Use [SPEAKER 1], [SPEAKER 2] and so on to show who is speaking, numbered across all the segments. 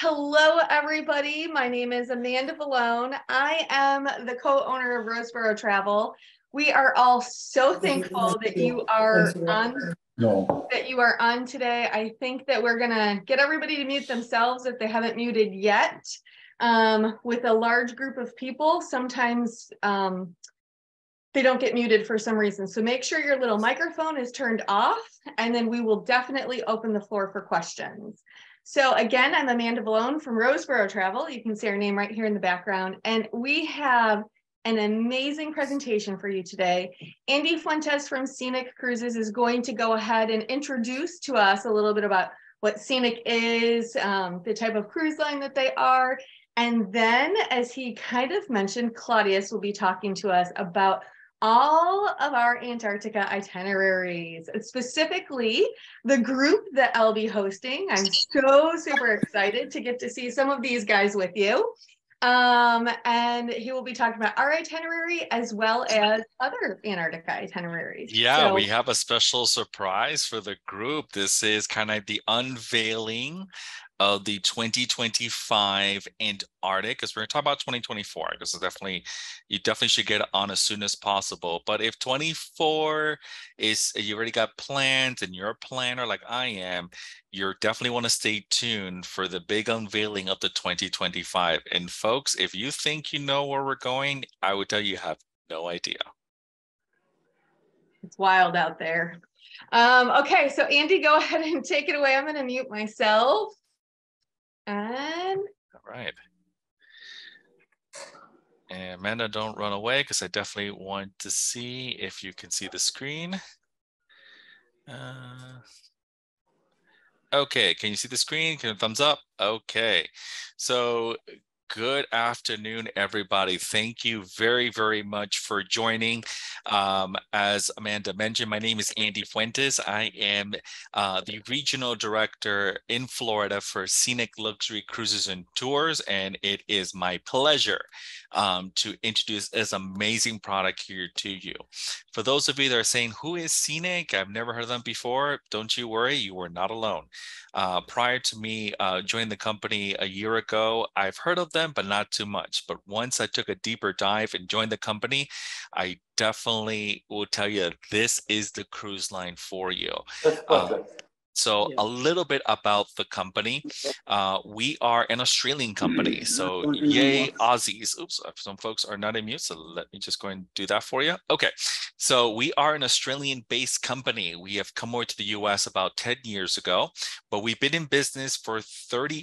[SPEAKER 1] Hello, everybody. My name is Amanda Vallone. I am the co-owner of Roseborough Travel. We are all so thankful that you are on today. I think that we're gonna get everybody to mute themselves if they haven't muted yet. With a large group of people, sometimes they don't get muted for some reason. So make sure your little microphone is turned off, and then we will definitely open the floor for questions. So again, I'm Amanda Vallone from Roseborough Travel. You can see our name right here in the background. And we have an amazing presentation for you today. Andy Fuentes from Scenic Cruises is going to go ahead and introduce to us a little bit about what Scenic is, the type of cruise line that they are. And then, as he kind of mentioned, Claudius will be talking to us about all of our Antarctica itineraries, specifically the group that I'll be hosting. I'm so super excited to get to see some of these guys with you. And he will be talking about our itinerary as well as other Antarctica itineraries.
[SPEAKER 2] Yeah, we have a special surprise for the group. This is kind of the unveiling of the 2025 Antarctic, because we're going to talk about 2024. This is definitely, you definitely should get it on as soon as possible. But if 24 is, you already got plans and you're a planner like I am, you definitely want to stay tuned for the big unveiling of the 2025. And folks, if you think you know where we're going, I would tell you have no idea.
[SPEAKER 1] It's wild out there. Okay, so Andy, go ahead and take it away. I'm going to mute myself. And
[SPEAKER 2] all right. And Amanda, don't run away because I definitely want to see if you can see the screen. Okay, can you see the screen? Can you thumbs up? Okay, so good afternoon, everybody. Thank you very, very much for joining. As Amanda mentioned, my name is Andy Fuentes. I am the Regional Director in Florida for Scenic Luxury Cruises and Tours, and it is my pleasure to introduce this amazing product here to you. For those of you that are saying, who is Scenic? I've never heard of them before. Don't you worry, you are not alone. Prior to me joining the company a year ago, I've heard of them, but not too much. But once I took a deeper dive and joined the company, I definitely will tell you this is the cruise line for you. So a little bit about the company. We are an Australian company. So yay, Aussies. Oops, some folks are not in mute. So let me just go and do that for you. Okay. So we are an Australian-based company. We have come over to the US about 10 years ago, but we've been in business for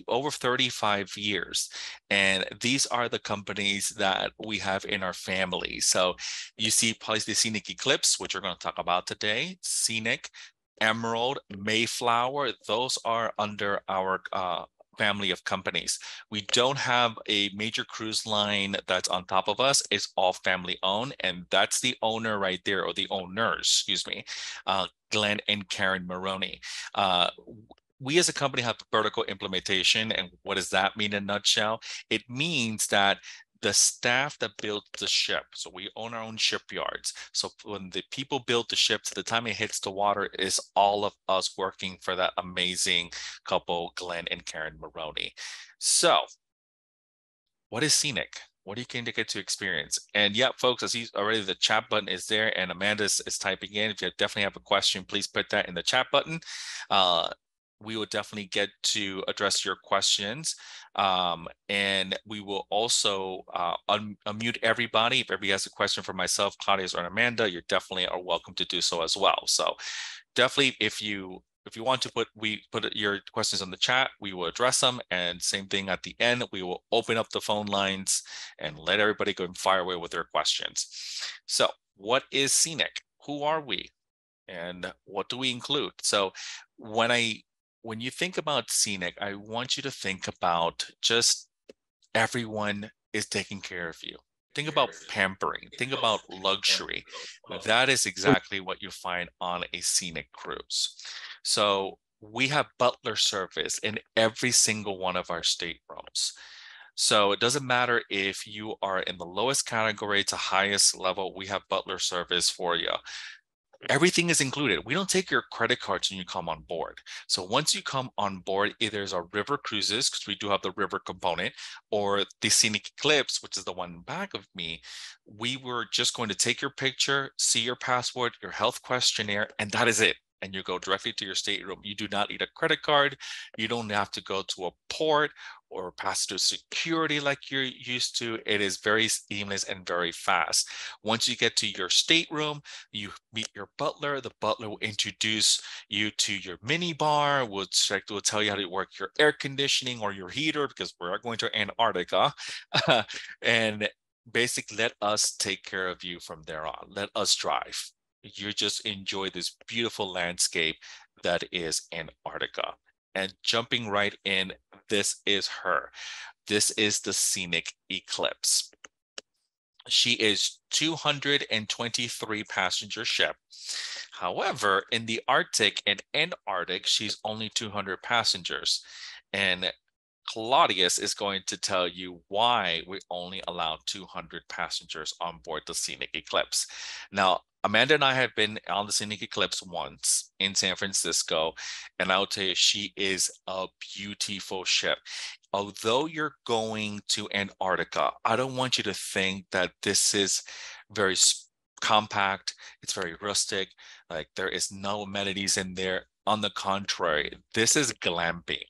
[SPEAKER 2] over 35 years. And these are the companies that we have in our family. So you see probably the Scenic Eclipse, which we're going to talk about today, Scenic, Emerald, Mayflower, those are under our family of companies. We don't have a major cruise line that's on top of us. It's all family owned, and that's the owner right there, or the owners, excuse me, Glenn and Karen Maroney. We as a company have vertical implementation, and what does that mean in a nutshell? It means that the staff that built the ship, so we own our own shipyards. So when the people build the ship, to the time it hits the water, is all of us working for that amazing couple, Glenn and Karen Maroney. So what is Scenic? What do you can get to experience? And yeah, folks, I see already the chat button is there, and Amanda is typing in. If you definitely have a question, please put that in the chat button. We will definitely get to address your questions. And we will also unmute everybody. If everybody has a question for myself, Claudius, or Amanda, you definitely are welcome to do so as well. So definitely, if you want to put your questions on the chat, we will address them. And same thing at the end, we will open up the phone lines and let everybody go and fire away with their questions. So what is Scenic? Who are we? And what do we include? So when you think about Scenic, I want you to think about just everyone is taking care of you. Think about pampering. Think about luxury. That is exactly what you find on a Scenic cruise. So we have butler service in every single one of our staterooms. So it doesn't matter if you are in the lowest category to highest level, we have butler service for you. Everything is included. We don't take your credit cards when you come on board. So once you come on board, either there's our river cruises, because we do have the river component, or the Scenic Eclipse, which is the one back of me. We were just going to take your picture, see your passport, your health questionnaire, and that is it. And you go directly to your stateroom. You do not need a credit card. You don't have to go to a port or pass through security like you're used to. It is very seamless and very fast. Once you get to your stateroom, you meet your butler. The butler will introduce you to your mini bar. Will tell you how to work your air conditioning or your heater, because we're going to Antarctica. And basically let us take care of you from there on. Let us drive. You just enjoy this beautiful landscape that is Antarctica. And jumping right in, this is her. This is the Scenic Eclipse. She is 223 passenger ship. However, in the Arctic and Antarctic, she's only 200 passengers. And Claudius is going to tell you why we only allow 200 passengers on board the Scenic Eclipse. Now, Amanda and I have been on the Scenic Eclipse once in San Francisco, and I'll tell you, she is a beautiful ship. Although you're going to Antarctica, I don't want you to think that this is very compact, it's very rustic, like there is no amenities in there. On the contrary, this is glamping.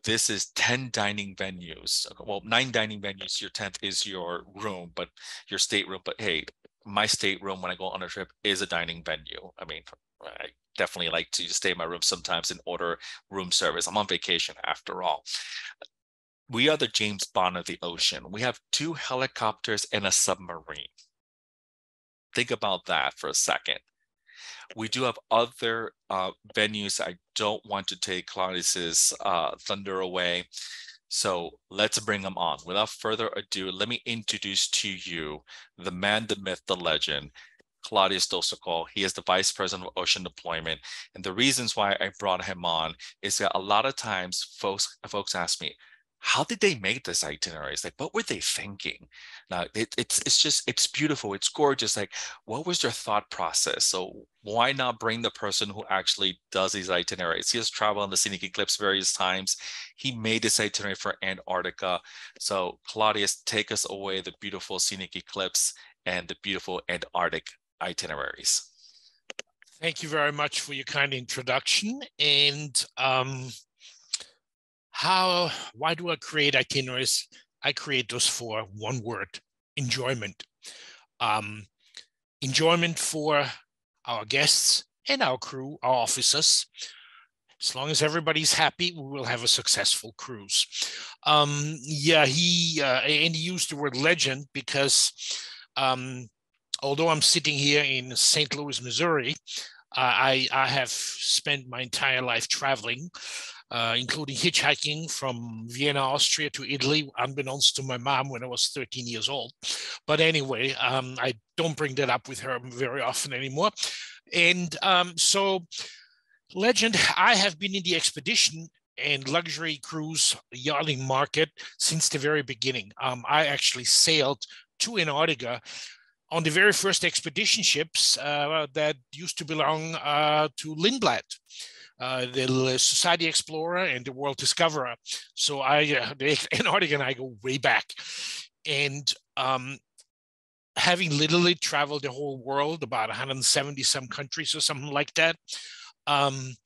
[SPEAKER 2] This is 10 dining venues. Well, 9 dining venues. Your 10th is your room, but your stateroom. But hey, my stateroom when I go on a trip is a dining venue. I mean, I definitely like to stay in my room sometimes and order room service. I'm on vacation after all. We are the James Bond of the ocean. We have 2 helicopters and a submarine. Think about that for a second. We do have other venues. I don't want to take Claudius's thunder away. So let's bring them on. Without further ado, let me introduce to you the man, the myth, the legend, Claudius Dosokol. He is the Vice President of Ocean Deployment. And the reasons why I brought him on is that a lot of times folks ask me, how did they make this itinerary? It's like, what were they thinking? Now, it's beautiful. It's gorgeous. Like, what was their thought process? So why not bring the person who actually does these itineraries? He has traveled on the Scenic Eclipse various times. He made this itinerary for Antarctica. So Claudius, take us away, the beautiful Scenic Eclipse and the beautiful Antarctic itineraries.
[SPEAKER 3] Thank you very much for your kind introduction. And why do I create itineraries? I create those for one word: enjoyment. Enjoyment for our guests and our crew, our officers. As long as everybody's happy, we will have a successful cruise. And he used the word legend because although I'm sitting here in St. Louis, Missouri, I have spent my entire life traveling, including hitchhiking from Vienna, Austria to Italy, unbeknownst to my mom when I was 13 years old. But anyway, I don't bring that up with her very often anymore. And so legend, I have been in the expedition and luxury cruise yachting market since the very beginning. I actually sailed to Antarctica on the very first expedition ships that used to belong to Lindblad, the Society Explorer and the World Discoverer. So the Antarctica and I go way back. And having literally traveled the whole world, about 170 some countries or something like that, I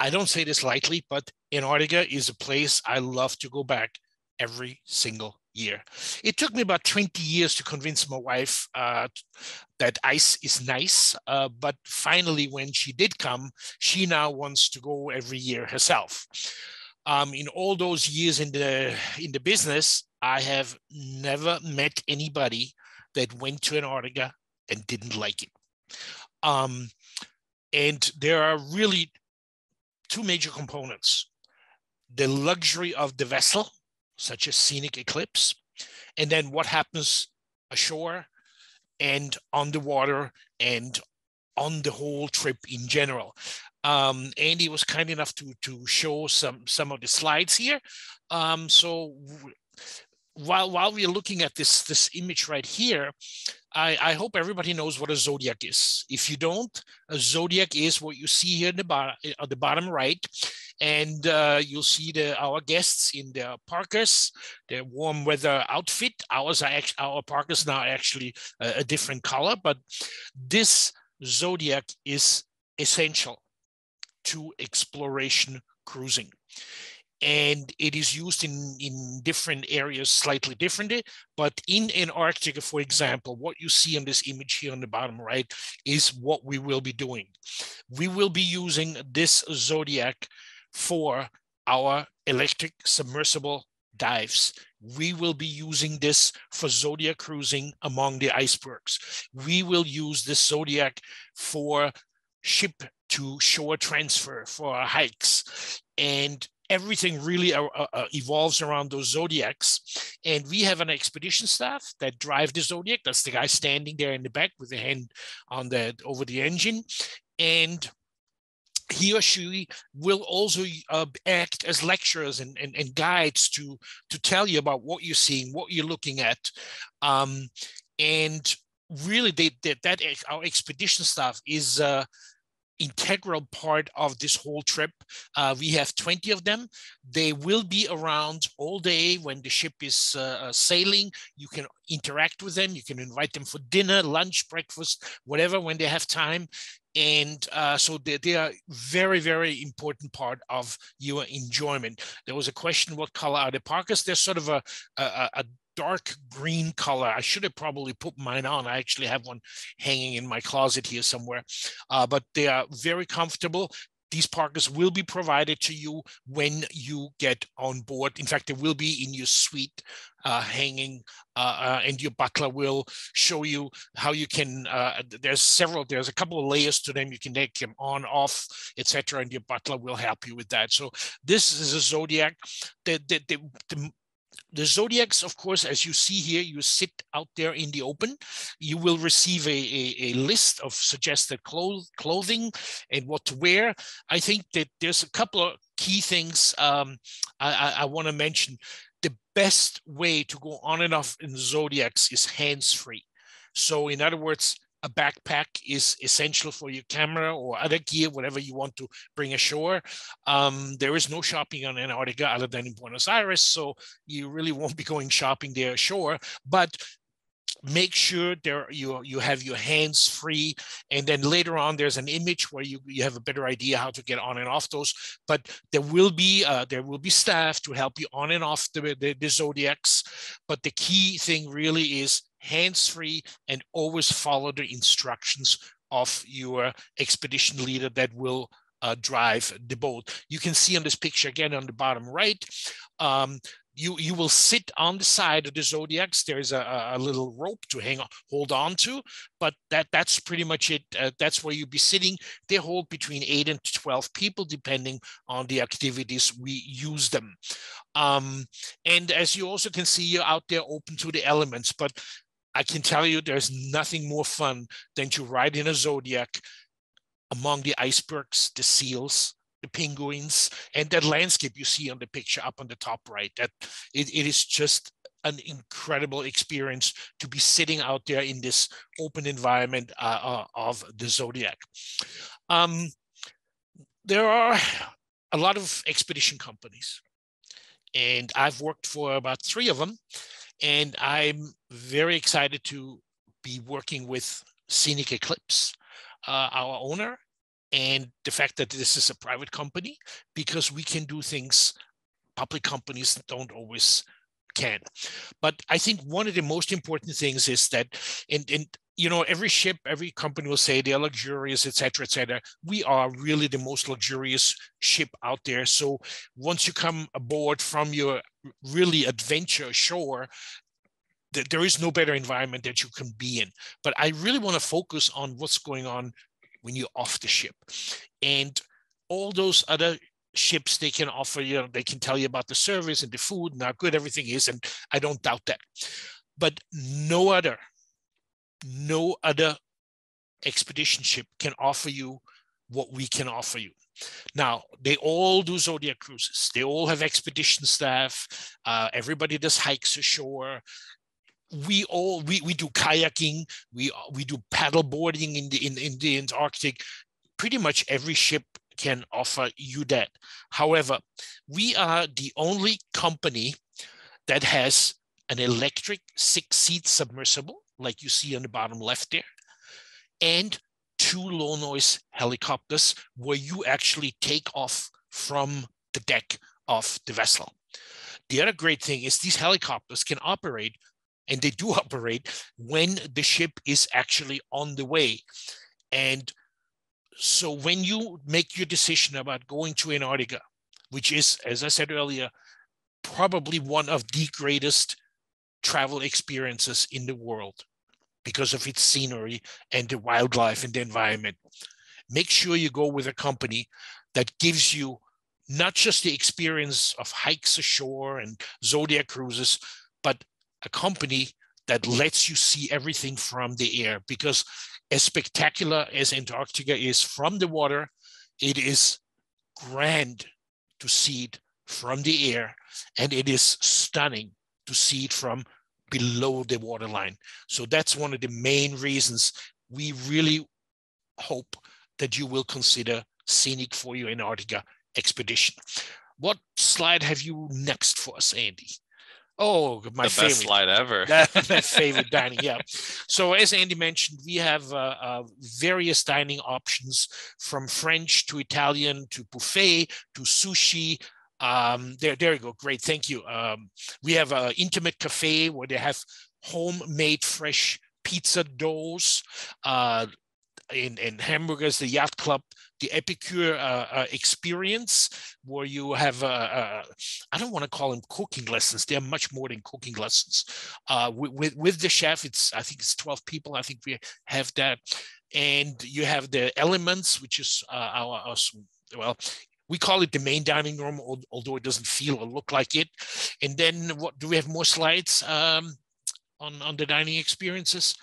[SPEAKER 3] don't say this lightly, but Antarctica is a place I love to go back every single year. It took me about 20 years to convince my wife that ice is nice, but finally when she did come, she now wants to go every year herself. In all those years in the business, I have never met anybody that went to Antarctica and didn't like it. And there are really 2 major components: the luxury of the vessel, such as Scenic Eclipse, and then what happens ashore and on the water and on the whole trip in general. Andy was kind enough to show some of the slides here. So while we're looking at this image right here, I hope everybody knows what a zodiac is. If you don't, a zodiac is what you see here at the bottom right. And you'll see our guests in their parkas, their warm weather outfit. Our parkas now actually a different color, but this zodiac is essential to exploration cruising. And it is used in different areas slightly differently. But in Antarctica, for example, what you see in this image here on the bottom right is what we will be doing. We will be using this zodiac for our electric submersible dives. We will be using this for zodiac cruising among the icebergs. We will use this zodiac for ship to shore transfer, for our hikes, and everything really evolves around those zodiacs. And we have an expedition staff that drive the zodiac. That's the guy standing there in the back with the hand on over the engine. And he or she will also act as lecturers and guides to tell you about what you're seeing, what you're looking at. And really, our expedition staff is integral part of this whole trip. We have 20 of them. They will be around all day when the ship is sailing. You can interact with them. You can invite them for dinner, lunch, breakfast, whatever, when they have time. And so they are very, very important part of your enjoyment. There was a question, what color are the parkas? They're sort of a dark green color. I should have probably put mine on. I actually have one hanging in my closet here somewhere, but they are very comfortable. These parkas will be provided to you when you get on board. In fact, they will be in your suite hanging, and your butler will show you how you can, there's a couple of layers to them. You can take them on, off, etc. And your butler will help you with that. So this is a zodiac. The zodiacs, of course, as you see here, you sit out there in the open. You will receive a list of suggested clothing and what to wear. I think that there's a couple of key things I want to mention. The best way to go on and off in zodiacs is hands-free. So in other words, a backpack is essential for your camera or other gear, whatever you want to bring ashore. There is no shopping on Antarctica other than in Buenos Aires, so you really won't be going shopping there ashore. But make sure you have your hands free, and then later on there's an image where you have a better idea how to get on and off those. But there will be staff to help you on and off the zodiacs. But the key thing really is hands-free, and always follow the instructions of your expedition leader that will drive the boat. You can see on this picture again on the bottom right, you will sit on the side of the zodiacs. There's a little rope to hold on to, but that's pretty much it. That's where you'll be sitting. They hold between 8 and 12 people, depending on the activities we use them. And as you also can see, you're out there open to the elements, but I can tell you there's nothing more fun than to ride in a zodiac among the icebergs, the seals, the penguins, and that landscape you see on the picture up on the top right. That it is just an incredible experience to be sitting out there in this open environment of the zodiac. There are a lot of expedition companies, and I've worked for about 3 of them. And I'm very excited to be working with Scenic Eclipse, our owner, and the fact that this is a private company, because we can do things public companies don't always can. But I think one of the most important things is that, and you know, every ship, every company will say they're luxurious, et cetera, et cetera. We are really the most luxurious ship out there. So once you come aboard from your really adventure ashore, there is no better environment that you can be in. But I really want to focus on what's going on when you're off the ship. And all those other ships, they can offer you, they can tell you about the service and the food and how good everything is. And I don't doubt that. But no other expedition ship can offer you what we can offer you. Now, they all do Zodiac cruises. They all have expedition staff. Everybody does hikes ashore. We do kayaking. We do paddle boarding in the Antarctic. Pretty much every ship can offer you that. However, we are the only company that has an electric 6-seat submersible, like you see on the bottom left there, and 2 low noise helicopters where you actually take off from the deck of the vessel. The other great thing is these helicopters can operate, and they do operate, when the ship is actually on the way. And so when you make your decision about going to Antarctica, which is, as I said earlier, probably one of the greatest travel experiences in the world because of its scenery and the wildlife and the environment, make sure you go with a company that gives you not just the experience of hikes ashore and Zodiac cruises, but a company that lets you see everything from the air. Because as spectacular as Antarctica is from the water, it is grand to see it from the air, and it is stunning to see it from below the waterline. So that's one of the main reasons we really hope that you will consider Scenic for your Antarctica expedition. What slide have you next for us, Andy? Oh, my favorite.
[SPEAKER 2] Best slide ever.
[SPEAKER 3] My favorite dining, yeah. So as Andy mentioned, we have various dining options from French to Italian to buffet to sushi. There you go. Great, thank you. We have an intimate cafe where they have homemade fresh pizza doughs and hamburgers, the yacht club, the Epicure experience, where you have, I don't want to call them cooking lessons. They're much more than cooking lessons. With the chef, I think it's 12 people. I think we have that. And you have the Elements, which is well, we call it the main dining room, although it doesn't feel or look like it. And then what do we have more slides on the dining experiences?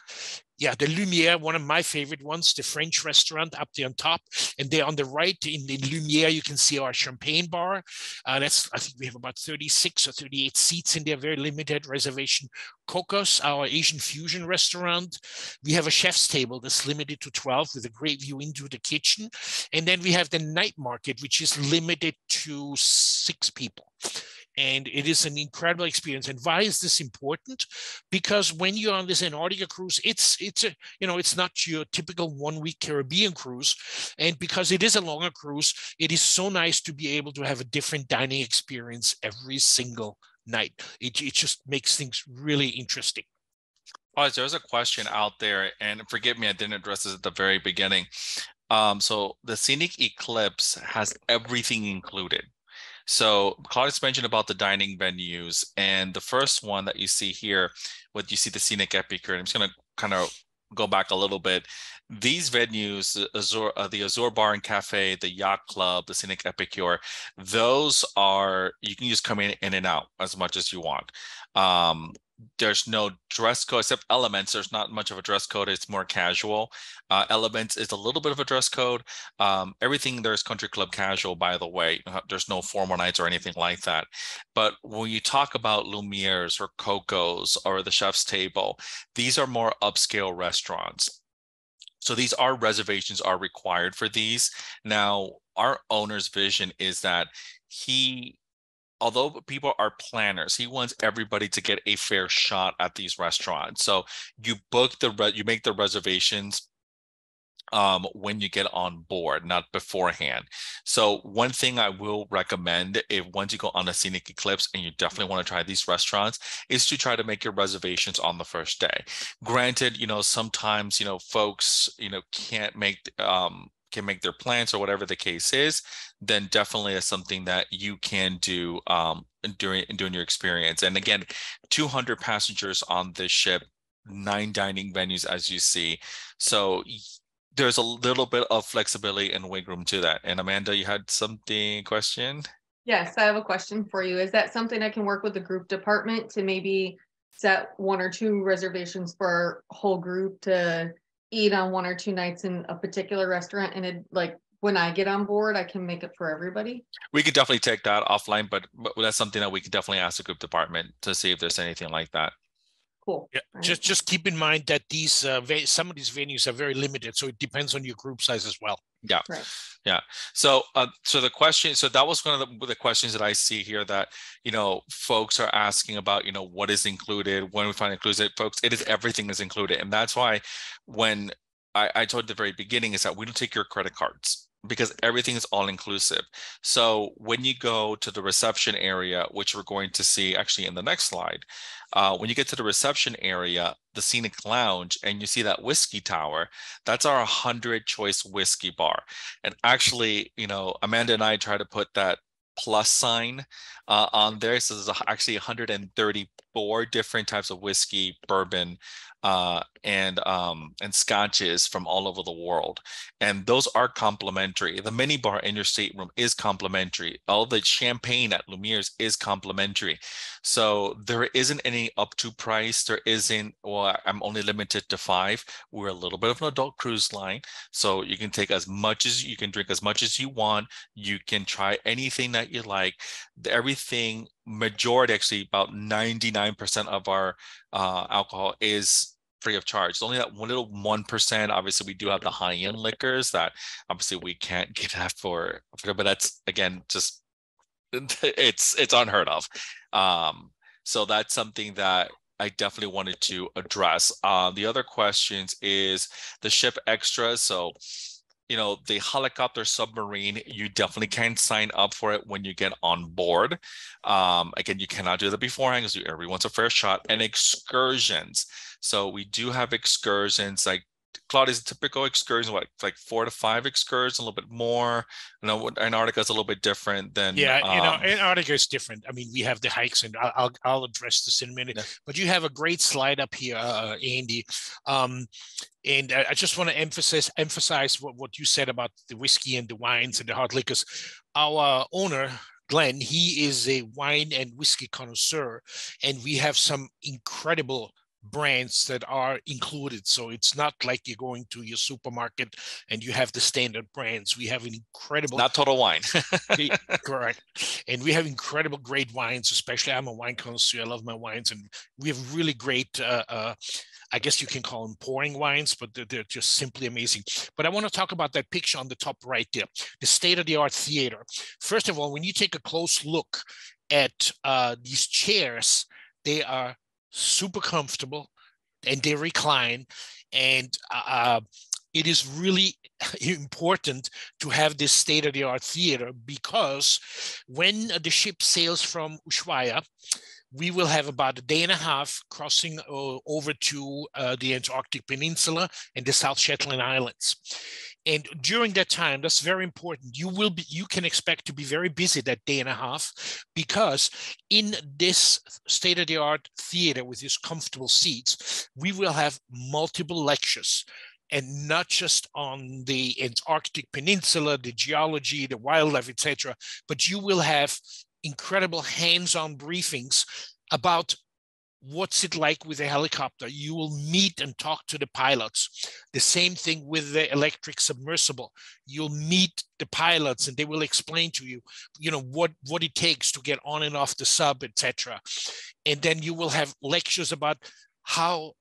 [SPEAKER 3] Yeah, the Lumiere, one of my favorite ones, the French restaurant up there on top. And there on the right in the Lumiere, you can see our champagne bar. I think we have about 36 or 38 seats in there, very limited reservation. Cocos, our Asian fusion restaurant. We have a chef's table that's limited to 12 with a great view into the kitchen. And then we have the night market, which is limited to 6 people. And it is an incredible experience. And why is this important? Because when you're on this Antarctica cruise, it's not your typical 1-week Caribbean cruise. And because it is a longer cruise, it is so nice to be able to have a different dining experience every single night. It just makes things really interesting.
[SPEAKER 2] There's a question out there, and forgive me, I didn't address this at the very beginning. So the Scenic Eclipse has everything included. So Claudius mentioned about the dining venues, and the first one that you see here, what you see the Scenic Epicure, and I'm just going to kind of go back a little bit. These venues, the Azure Bar and Cafe, the Yacht Club, the Scenic Epicure, those are, you can just come in and out as much as you want. There's no dress code except Elements. There's not much of a dress code. It's more casual. Elements is a little bit of a dress code. Everything there's country club casual, by the way. There's no formal nights or anything like that. But when you talk about Lumiere's or Coco's or the Chef's Table, these are more upscale restaurants. So these reservations are required for these. Now, our owner's vision is that although people are planners, he wants everybody to get a fair shot at these restaurants. So you make the reservations when you get on board, not beforehand. So one thing I will recommend, if once you go on a Scenic Eclipse and you definitely want to try these restaurants, is to try to make your reservations on the first day. Granted, sometimes folks can't make their plans or whatever the case is, then definitely is something that you can do during your experience. And again, 200 passengers on this ship, 9 dining venues, as you see. So there's a little bit of flexibility and wiggle room to that. And Amanda, you had question?
[SPEAKER 1] Yes, I have a question for you. Is that something I can work with the group department to maybe set 1 or 2 reservations for our whole group to eat on 1 or 2 nights in a particular restaurant? And when I get on board, I can make it for everybody.
[SPEAKER 2] We could definitely take that offline, but that's something that we could definitely ask the group department to see if there's anything like that.
[SPEAKER 1] Cool.
[SPEAKER 3] Yeah,
[SPEAKER 1] Right.
[SPEAKER 3] just keep in mind that these some of these venues are very limited, so it depends on your group size as well.
[SPEAKER 2] Yeah,
[SPEAKER 1] right.
[SPEAKER 2] Yeah. So, so the question, so that was one of the questions that I see here that, folks are asking about, what is included, when we find included, folks, it is everything is included. And that's why when I told at the very beginning is that we don't take your credit cards because everything is all inclusive. So when you go to the reception area, which we're going to see actually in the next slide, when you get to the reception area, the Scenic Lounge, and you see that whiskey tower, that's our 100 choice whiskey bar. And actually, Amanda and I try to put that plus sign on there. So there's actually 134 different types of whiskey, bourbon, and scotches from all over the world. And those are complimentary. The mini bar in your stateroom is complimentary. All the champagne at Lumiere's is complimentary. So there isn't any up to price. There isn't, well, I'm only limited to 5. We're a little bit of an adult cruise line. So you can take as much as you can drink as much as you want. You can try anything that you like. Everything, majority, actually about 99% of our alcohol is free of charge. It's only that one little 1%. Obviously, we do have the high-end liquors that obviously we can't get that for, but that's again just it's unheard of. So that's something that I definitely wanted to address. The other questions is the ship extras. So, the helicopter submarine, you definitely can sign up for it when you get on board. Again, you cannot do that beforehand because everyone's a fair shot. And excursions. So we do have excursions like Claudia's typical excursion, what, like 4 to 5 excursions, a little bit more. Antarctica is a little bit different than.
[SPEAKER 3] Yeah, Antarctica is different. I mean, we have the hikes, and I'll address this in a minute. Yeah. But you have a great slide up here, Andy. And I just want to emphasize what you said about the whiskey and the wines and the hard liquors. Our owner, Glenn, he is a wine and whiskey connoisseur, and we have some incredible brands that are included. So it's not like you're going to your supermarket and you have the standard brands. We have an incredible...
[SPEAKER 2] Not Total Wine.
[SPEAKER 3] Correct. And we have incredible great wines, especially I'm a wine connoisseur. I love my wines. And we have really great, I guess you can call them pouring wines, but they're just simply amazing. But I want to talk about that picture on the top right there, the state-of-the-art theater. First of all, when you take a close look at these chairs, they are super comfortable and they recline, and it is really important to have this state-of-the-art theater because when the ship sails from Ushuaia, we will have about a day and a half crossing over to the Antarctic Peninsula and the South Shetland Islands. And during that time, that's very important. You can expect to be very busy that day and a half because in this state-of-the-art theater with these comfortable seats, we will have multiple lectures. And not just on the Antarctic Peninsula, the geology, the wildlife, etc., but you will have incredible hands-on briefings about what's it like with a helicopter. You will meet and talk to the pilots. The same thing with the electric submersible. You'll meet the pilots and they will explain to you, what it takes to get on and off the sub, etc. And then you will have lectures about how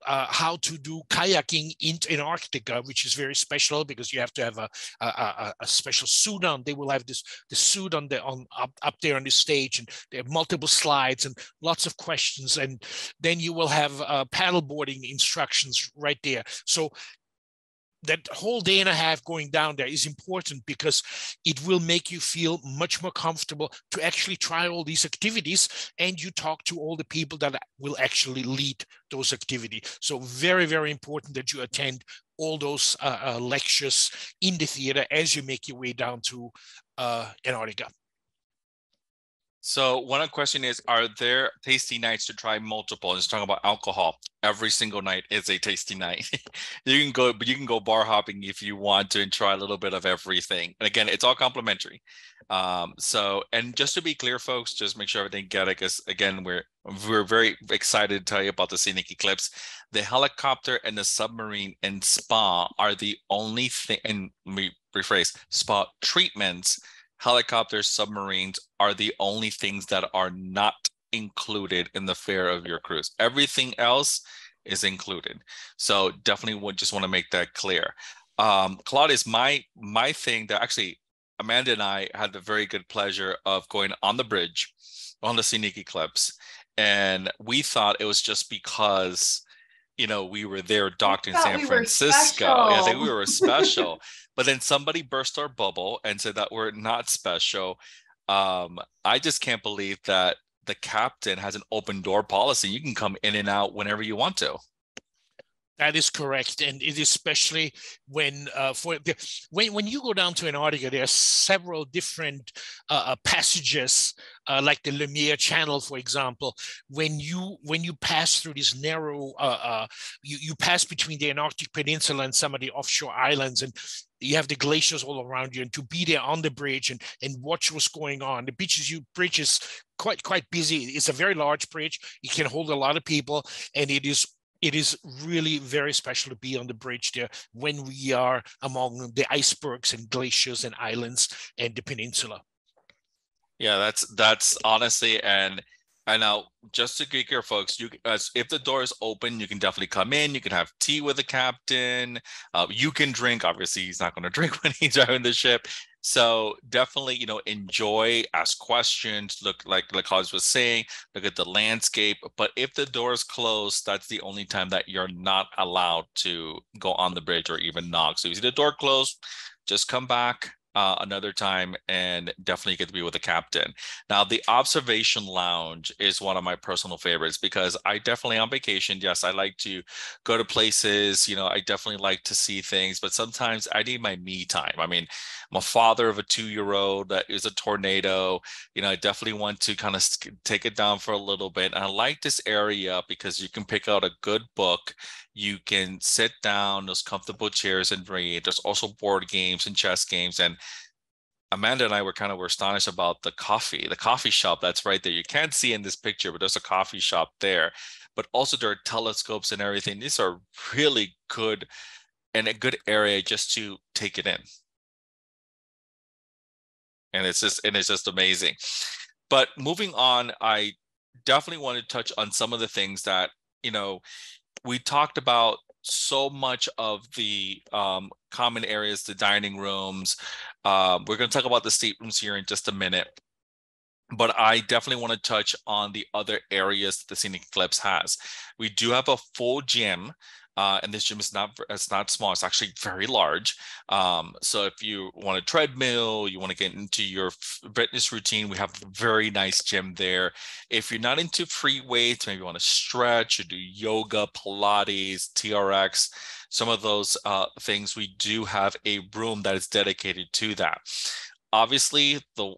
[SPEAKER 3] to do kayaking in Antarctica, which is very special because you have to have a special suit on. They will have the suit up there on the stage, and they have multiple slides and lots of questions. And then you will have paddleboarding instructions right there. So that whole day and a half going down there is important because it will make you feel much more comfortable to actually try all these activities, and you talk to all the people that will actually lead those activities. So very, very important that you attend all those lectures in the theater as you make your way down to Antarctica.
[SPEAKER 2] So one question is, are there tasty nights to try multiple? And it's talking about alcohol. Every single night is a tasty night. You can go bar hopping if you want to and try a little bit of everything. And again, it's all complimentary. And just to be clear, folks, just make sure everything get it, because again, we're very excited to tell you about the Scenic Eclipse. The helicopter and the submarine and spa are the only thing, and rephrase, spa treatments, helicopters, submarines are the only things that are not included in the fare of your cruise. Everything else is included. So definitely would just want to make that clear. Claudius, my thing that actually Amanda and I had the very good pleasure of going on the bridge on the Scenic Eclipse. And we thought it was just because, you know, we were there docked in San Francisco. Yeah, I think we were special. But then somebody burst our bubble and said that we're not special. I just can't believe that the captain has an open door policy. You can come in and out whenever you want to.
[SPEAKER 3] That is correct, and it especially when when you go down to Antarctica, there are several different passages, like the Lumiere Channel, for example. When you pass through this narrow, you pass between the Antarctic Peninsula and some of the offshore islands, and you have the glaciers all around you. And to be there on the bridge and watch what's going on, the bridge is quite busy. It's a very large bridge. It can hold a lot of people, and it is really very special to be on the bridge there when we are among the icebergs and glaciers and islands and the peninsula.
[SPEAKER 2] Yeah, that's honestly, and now just to get your folks, you if the door is open, you can definitely come in. You can have tea with the captain. You can drink. Obviously, he's not going to drink when he's driving the ship. So definitely, you know, enjoy, ask questions, look like Claudius was saying, look at the landscape. But if the door is closed, that's the only time that you're not allowed to go on the bridge or even knock. So if you see the door closed, just come back another time and definitely get to be with the captain. Now, the observation lounge is one of my personal favorites because I definitely on vacation, yes, I like to go to places, you know, I definitely like to see things, but sometimes I need my me time. I mean, I'm a father of a 2-year-old that is a tornado. You know, I definitely want to kind of take it down for a little bit. And I like this area because you can pick out a good book. You can sit down, those comfortable chairs and read. There's also board games and chess games. And Amanda and I were astonished about the coffee shop that's right there. You can't see in this picture, but there's a coffee shop there. But also there are telescopes and everything. These are really good and a good area just to take it in. And it's just amazing. But moving on, I definitely want to touch on some of the things that, you know, we talked about so much of the common areas, the dining rooms. We're going to talk about the staterooms here in just a minute. But I definitely want to touch on the other areas the Scenic Eclipse has. We do have a full gym. And this gym is not small, it's actually very large. So if you want a treadmill, you want to get into your fitness routine, we have a very nice gym there. If you're not into free weights, maybe you want to stretch or do yoga, Pilates, TRX, some of those things, we do have a room that is dedicated to that. Obviously, the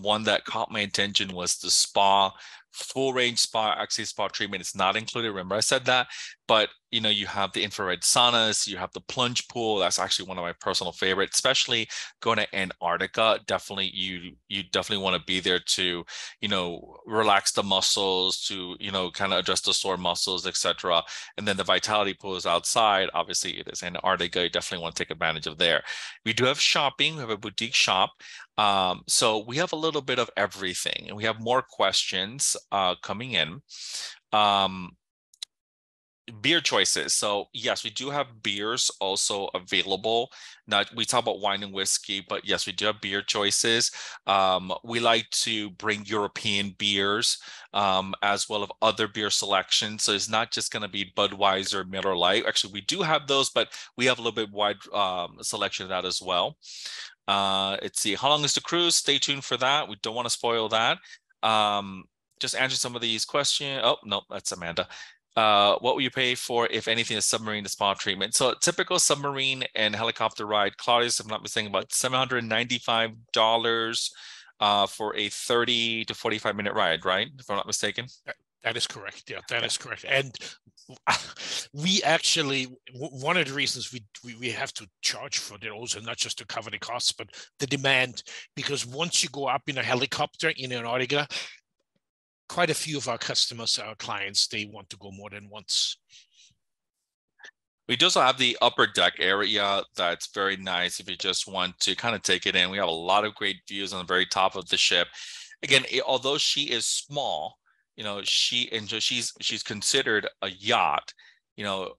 [SPEAKER 2] one that caught my attention was the spa, full range spa, actually spa treatment. It's not included. Remember I said that, but you know, you have the infrared saunas, you have the plunge pool. That's actually one of my personal favorites, especially going to Antarctica. Definitely, you definitely want to be there to, you know, relax the muscles, to, you know, kind of adjust the sore muscles, etc. And then the vitality pool is outside. Obviously, it is Antarctica. You definitely want to take advantage of there. We do have shopping. We have a boutique shop. So we have a little bit of everything, and we have more questions coming in. Beer choices. So yes, we do have beers also available. Now we talk about wine and whiskey, but yes, we do have beer choices. We like to bring European beers as well as other beer selections. So it's not just going to be Budweiser, Miller Lite. Actually, we do have those, but we have a little bit wide selection of that as well. Let's see, how long is the cruise? Stay tuned for that. We don't want to spoil that. Just answer some of these questions. Oh, no, that's Amanda. What will you pay for, if anything, a submarine to spa treatment? So typical submarine and helicopter ride, Claudius, if I'm not mistaken, about $795 for a 30 to 45-minute ride, right? If I'm not mistaken.
[SPEAKER 3] That is correct. Yeah, that is correct. And we actually, one of the reasons we have to charge for those, and not just to cover the costs, but the demand, because once you go up in a helicopter in Antarctica, quite a few of our customers, our clients, they want to go more than once.
[SPEAKER 2] We do also have the upper deck area that's very nice if you just want to kind of take it in. We have a lot of great views on the very top of the ship. Again, although she is small, you know, she's considered a yacht, you know,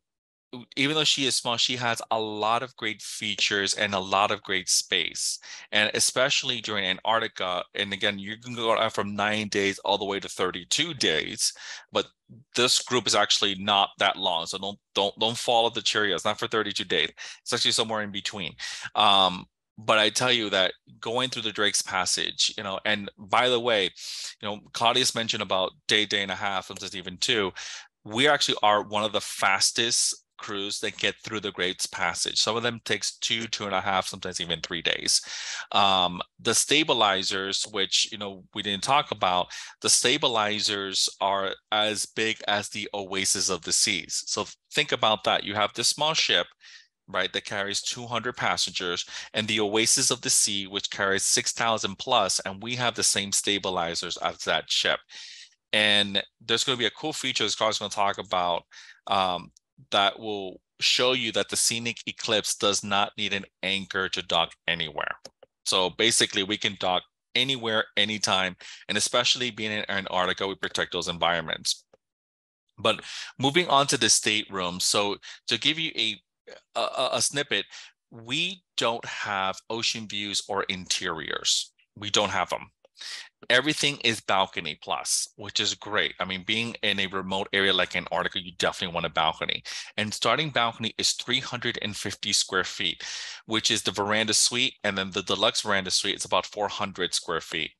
[SPEAKER 2] even though she is small, she has a lot of great features and a lot of great space. And especially during Antarctica, and again, you can go out from 9 days all the way to 32 days, but this group is actually not that long. So don't follow the Cheerios. It's not for 32 days. It's actually somewhere in between. But I tell you that going through the Drake's Passage, you know, and by the way, you know, Claudius mentioned about day and a half, sometimes even two. We actually are one of the fastest crews that get through the Drake's Passage. Some of them takes 2.5, sometimes even 3 days. The stabilizers, which, you know, we didn't talk about, the stabilizers are as big as the oasis of the seas. So think about that. You have this small ship, right, that carries 200 passengers, and the oasis of the sea, which carries 6,000 plus, and we have the same stabilizers as that ship. And there's going to be a cool feature this car's going to talk about that will show you that the Scenic Eclipse does not need an anchor to dock anywhere. So basically, we can dock anywhere, anytime, and especially being in Antarctica, we protect those environments. But moving on to the stateroom, so to give you a snippet, we don't have ocean views or interiors. We don't have them. Everything is balcony plus, which is great. I mean, being in a remote area like Antarctica, you definitely want a balcony. And starting balcony is 350 square feet, which is the veranda suite. And then the deluxe veranda suite is about 400 square feet.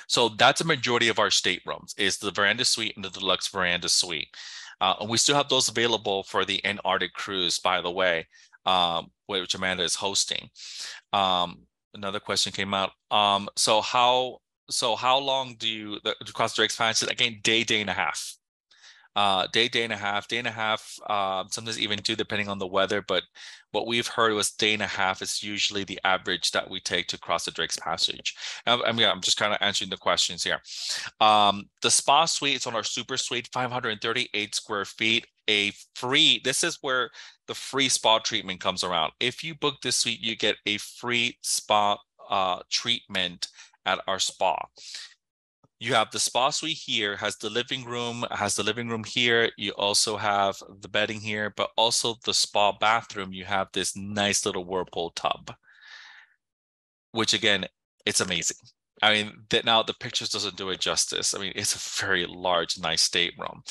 [SPEAKER 2] So that's a majority of our staterooms is the veranda suite and the deluxe veranda suite. And we still have those available for the Antarctic cruise, by the way, which Amanda is hosting. Another question came out. So how long do you cross the expansion? Again, day and a half. Day and a half, sometimes even two, depending on the weather. But what we've heard was day and a half is usually the average that we take to cross the Drake's Passage. I'm just kind of answering the questions here. The spa suite is on our super suite, 538 square feet. This is where the free spa treatment comes around. If you book this suite, you get a free spa treatment at our spa. You have the spa suite here, has the living room here. You also have the bedding here, but also the spa bathroom. You have this nice little whirlpool tub, which again, it's amazing. I mean, now the pictures doesn't do it justice. I mean, it's a very large, nice stateroom.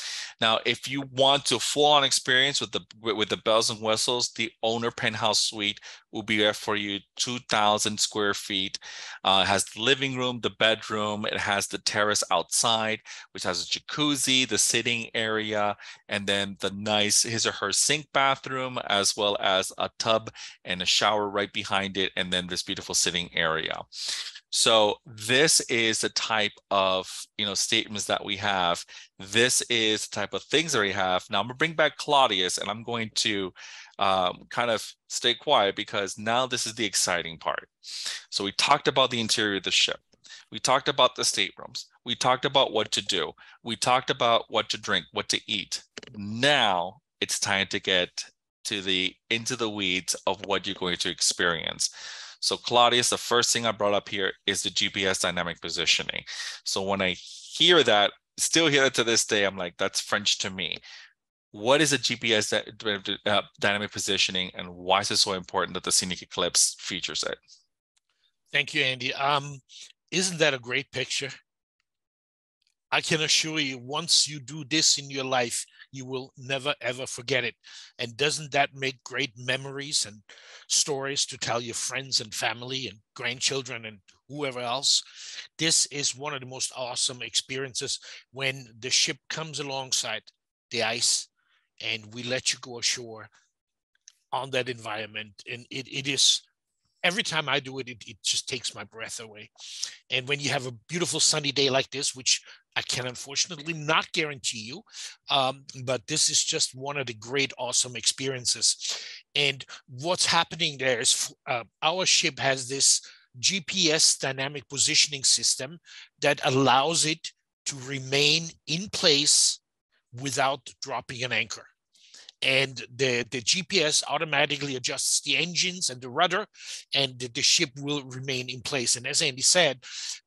[SPEAKER 2] Now, if you want to full-on experience with the bells and whistles, the owner penthouse suite will be there for you, 2,000 square feet. It has the living room, the bedroom. It has the terrace outside, which has a jacuzzi, the sitting area, and then the nice his or her sink bathroom, as well as a tub and a shower right behind it, and then this beautiful sitting area. So this is the type of, statements that we have. This is the type of things that we have. Now I'm gonna bring back Claudius, and I'm going to kind of stay quiet because now this is the exciting part. So we talked about the interior of the ship. We talked about the staterooms. We talked about what to do. We talked about what to drink, what to eat. Now it's time to get into the weeds of what you're going to experience. So Claudius, the first thing I brought up here is the GPS dynamic positioning. So when I hear that, still hear it to this day, I'm like, that's French to me. What is a GPS dynamic positioning, and why is it so important that the Scenic Eclipse features it?
[SPEAKER 3] Thank you, Andy. Isn't that a great picture? I can assure you, once you do this in your life, you will never, ever forget it. And doesn't that make great memories and stories to tell your friends and family and grandchildren and whoever else? This is one of the most awesome experiences when the ship comes alongside the ice and we let you go ashore on that environment. And it is, every time I do it, it just takes my breath away. And when you have a beautiful sunny day like this, which I can unfortunately not guarantee you, but this is just one of the great, awesome experiences. And what's happening there is our ship has this GPS dynamic positioning system that allows it to remain in place without dropping an anchor. and the GPS automatically adjusts the engines and the rudder, and the ship will remain in place. And as Andy said,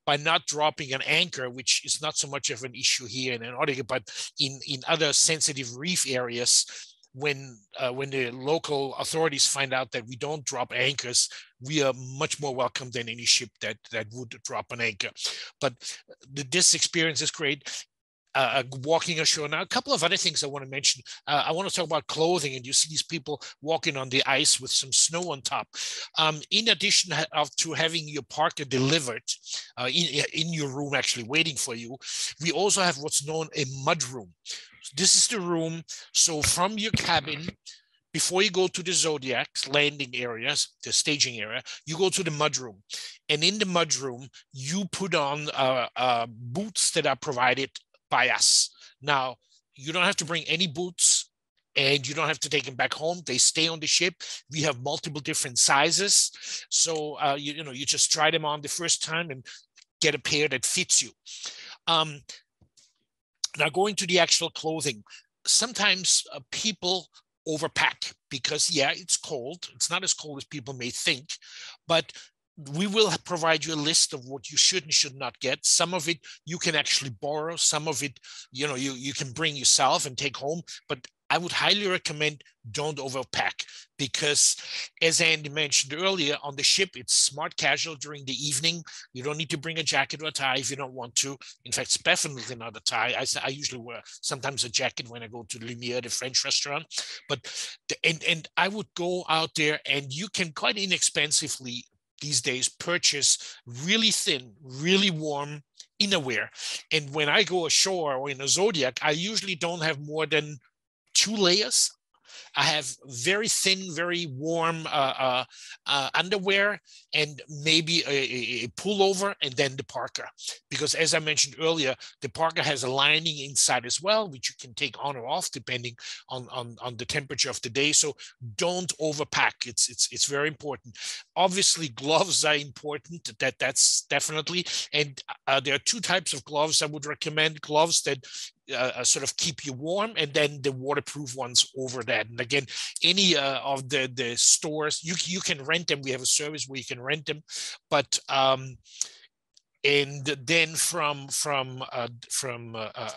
[SPEAKER 3] by not dropping an anchor, which is not so much of an issue here in Antarctica, but in other sensitive reef areas, when the local authorities find out that we don't drop anchors, we are much more welcome than any ship that would drop an anchor. But this experience is great. Walking ashore. Now, a couple of other things I want to mention. I want to talk about clothing, and you see these people walking on the ice with some snow on top. In addition to having your parka delivered in your room, actually waiting for you, we also have what's known a mud room. This is the room. So from your cabin, before you go to the Zodiac landing areas, the staging area, you go to the mud room. And in the mud room, you put on boots that are provided by us. Now, you don't have to bring any boots, and you don't have to take them back home. They stay on the ship. We have multiple different sizes. So, you just try them on the first time and get a pair that fits you. Now, going to the actual clothing, sometimes people overpack because, yeah, it's cold. It's not as cold as people may think, but we will provide you a list of what you should and should not get. Some of it you can actually borrow. Some of it, you can bring yourself and take home. But I would highly recommend don't overpack, because as Andy mentioned earlier, on the ship, it's smart casual during the evening. You don't need to bring a jacket or a tie if you don't want to. In fact, it's definitely not a tie. I usually wear sometimes a jacket when I go to Lumiere, the French restaurant. But and I would go out there, and you can quite inexpensively these days purchase really thin, really warm innerwear. And when I go ashore or in a Zodiac, I usually don't have more than 2 layers. I have very thin, very warm underwear, and maybe a pullover, and then the parka. Because as I mentioned earlier, the parka has a lining inside as well, which you can take on or off depending on the temperature of the day. So don't overpack. It's very important. Obviously, gloves are important. That's definitely. And there are 2 types of gloves I would recommend. Gloves that sort of keep you warm, and then the waterproof ones over that. And again, any of the stores, you can rent them. We have a service where you can rent them, but and then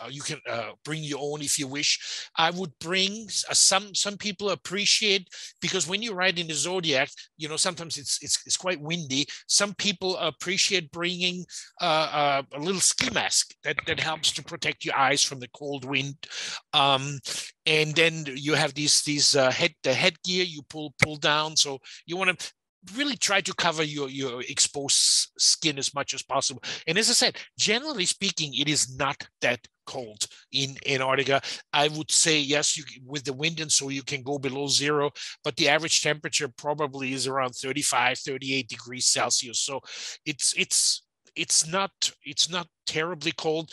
[SPEAKER 3] you can bring your own if you wish. I would bring some people appreciate, because when you ride in the Zodiac, sometimes it's quite windy. Some people appreciate bringing a little ski mask that helps to protect your eyes from the cold wind. And then you have the headgear you pull down, so you want to really try to cover your exposed skin as much as possible. And as I said, generally speaking, it is not that cold in Antarctica. I would say, yes, with the wind and so you can go below 0, but the average temperature probably is around 35, 38 degrees Celsius. So it's not terribly cold.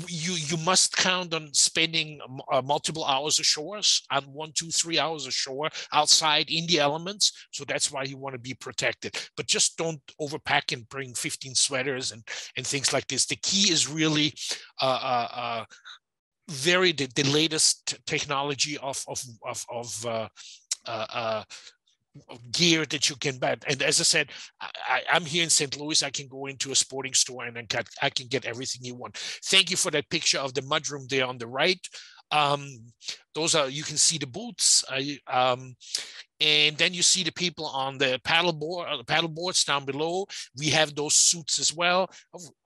[SPEAKER 3] You must count on spending multiple hours ashore, 1, 2, 3 hours ashore outside in the elements. So that's why you want to be protected. But just don't overpack and bring 15 sweaters and things like this. The key is really the latest technology of gear that you can buy. And as I said, I'm here in St. Louis. I can go into a sporting store and I can get everything you want. Thank you for that picture of the mudroom there on the right. Those are, you can see the boots. And then you see the people on the paddleboards down below. We have those suits as well.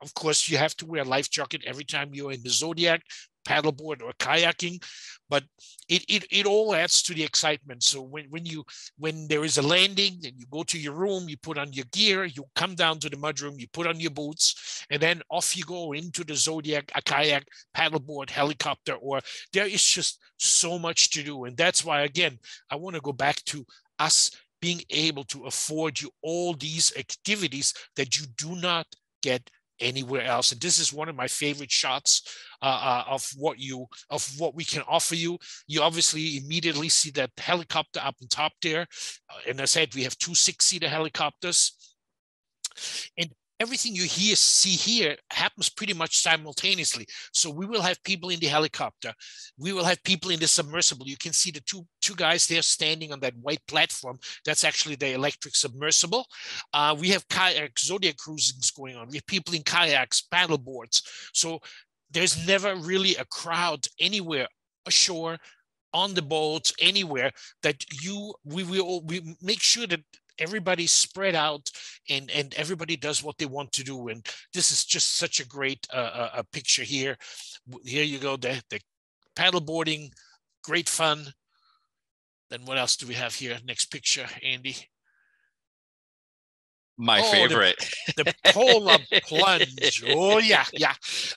[SPEAKER 3] Of course, you have to wear a life jacket every time you're in the Zodiac, paddleboard or kayaking, but it all adds to the excitement. So when there is a landing, then you go to your room, you put on your gear, you come down to the mudroom, you put on your boots, and then off you go into the Zodiac, a kayak, paddleboard, helicopter, or there is just so much to do. And that's why, again, I want to go back to us being able to afford you all these activities that you do not get anywhere else. And this is one of my favorite shots of what we can offer you. You obviously immediately see that helicopter up on top there. And as I said, we have 2 6-seater helicopters. And everything you see here happens pretty much simultaneously. So we will have people in the helicopter. We will have people in the submersible. You can see the two guys there standing on that white platform. That's actually the electric submersible. We have kayak Zodiac cruisings going on. We have people in kayaks, paddle boards. So there's never really a crowd anywhere ashore, on the boat, anywhere that we make sure that everybody's spread out and everybody does what they want to do. And this is just such a great a picture here. Here you go, the paddle boarding, great fun. Then what else do we have here? Next picture, Andy.
[SPEAKER 2] My favorite.
[SPEAKER 3] The polar plunge. Oh yeah.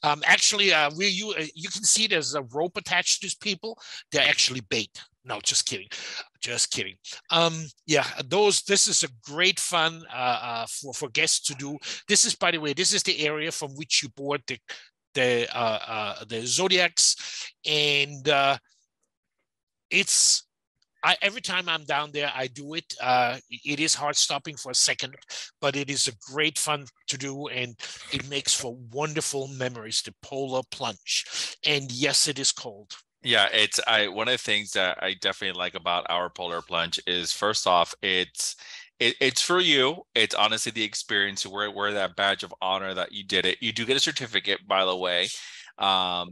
[SPEAKER 3] Actually, you can see there's a rope attached to these people. They're actually bait. No, just kidding. Yeah, this is a great fun for guests to do. This is, by the way, this is the area from which you board the Zodiacs, and it's. Every time I'm down there, I do it. It is hard stopping for a second, but it is a great fun to do, and it makes for wonderful memories, the polar plunge. And yes, it is cold.
[SPEAKER 2] Yeah, one of the things that I definitely like about our polar plunge is, first off, it's for you. It's honestly the experience. You wear that badge of honor that you did it. You do get a certificate, by the way.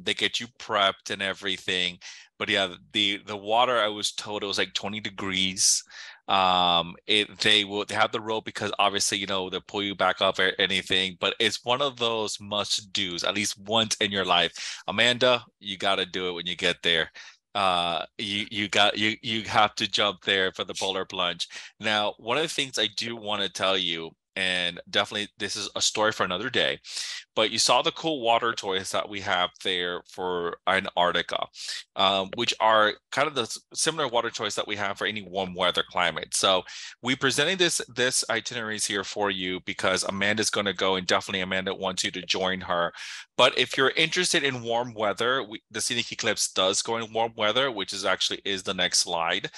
[SPEAKER 2] They get you prepped and everything. But yeah, the water, I was told it was like 20 degrees. They have the rope because obviously, they'll pull you back up or anything, but it's one of those must do's at least once in your life. Amanda, you got to do it when you get there. You have to jump there for the polar plunge. Now, one of the things I do want to tell you, and definitely this is a story for another day, but you saw the cool water toys that we have there for Antarctica, which are kind of the similar water toys that we have for any warm weather climate. So we presenting this itineraries here for you because Amanda's going to go, and definitely Amanda wants you to join her. But if you're interested in warm weather, the Scenic Eclipse does go in warm weather, which is the next slide.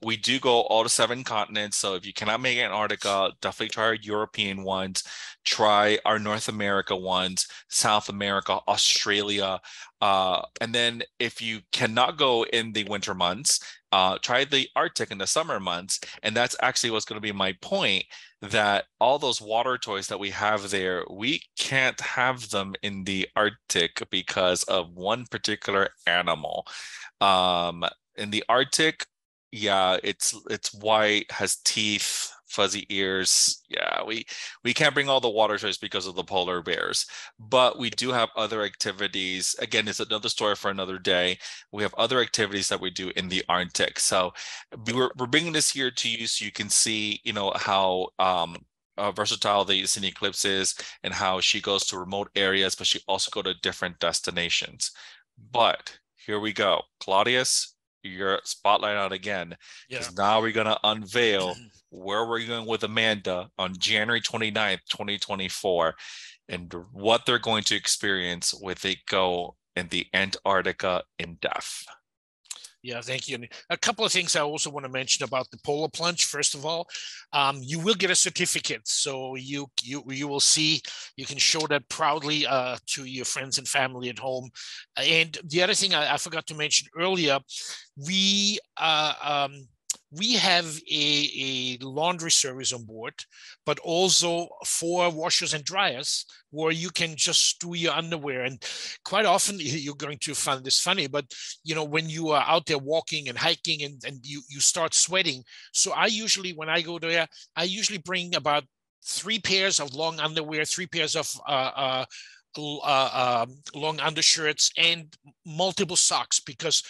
[SPEAKER 2] We do go all to 7 continents. So if you cannot make Antarctica, definitely try our European ones, try our North America ones, South America, Australia. And then if you cannot go in the winter months, try the Arctic in the summer months. And that's actually what's going to be my point, that all those water toys that we have there, we can't have them in the Arctic because of one particular animal. In the Arctic, yeah, it's white, has teeth, fuzzy ears. Yeah, we can't bring all the water toys because of the polar bears, but we do have other activities. Again, it's another story for another day. We have other activities that we do in the Arctic. So we're bringing this here to you so you can see, how versatile the Scenic Eclipse is and how she goes to remote areas, but she also go to different destinations. But here we go. Claudius, your spotlight out again, because now we're going to unveil where we're going with Amanda on January 29th, 2024, and what they're going to experience with a go in the Antarctica in depth.
[SPEAKER 3] Yeah, thank you. And a couple of things I also want to mention about the polar plunge. First of all, you will get a certificate, so you will see, you can show that proudly to your friends and family at home. And the other thing I forgot to mention earlier, we have a laundry service on board, but also 4 washers and dryers where you can just do your underwear. And quite often you're going to find this funny, but when you are out there walking and hiking and you start sweating. So when I go there, I usually bring about 3 pairs of long underwear, 3 pairs of long undershirts, and multiple socks, because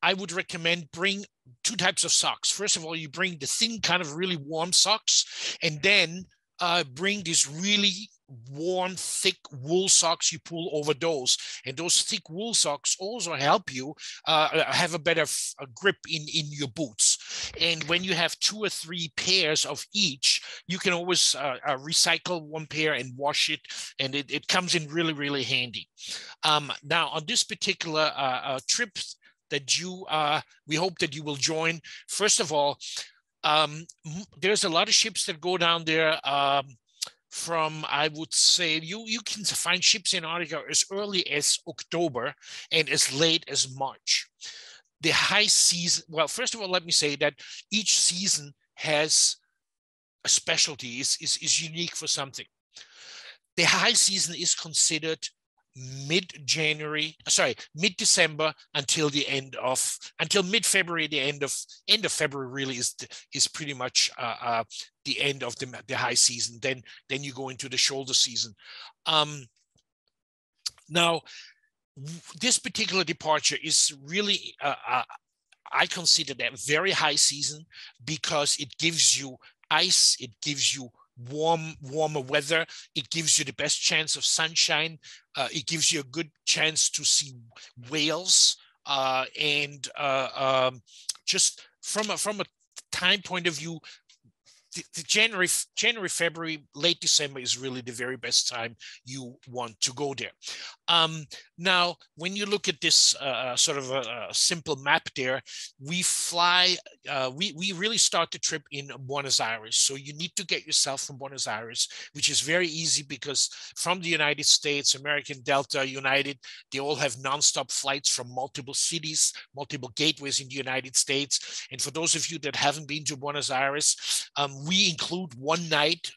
[SPEAKER 3] I would recommend bring 2 types of socks. First of all, you bring the thin kind of really warm socks, and then bring these really warm, thick wool socks you pull over those. And those thick wool socks also help you have a better grip in your boots. And when you have 2 or 3 pairs of each, you can always recycle 1 pair and wash it, and it comes in really, really handy. Now, on this particular trip that we hope that you will join. First of all, there's a lot of ships that go down there from, I would say, you can find ships in Antarctica as early as October and as late as March. The high season, well, first of all, let me say that each season has a specialty, is unique for something. The high season is considered mid-December until mid-February. The end of February really is pretty much the end of the high season. Then you go into the shoulder season. Now, this particular departure is really I consider that very high season because it gives you ice, it gives you warmer weather, it gives you the best chance of sunshine, it gives you a good chance to see whales, and just from a time point of view, the January, February, late December is really the very best time you want to go there. Now, when you look at this sort of a simple map there, we fly, we really start the trip in Buenos Aires. So you need to get yourself from Buenos Aires, which is very easy because from the United States, American, Delta, United, they all have nonstop flights from multiple cities, multiple gateways in the United States. And for those of you that haven't been to Buenos Aires, we include one night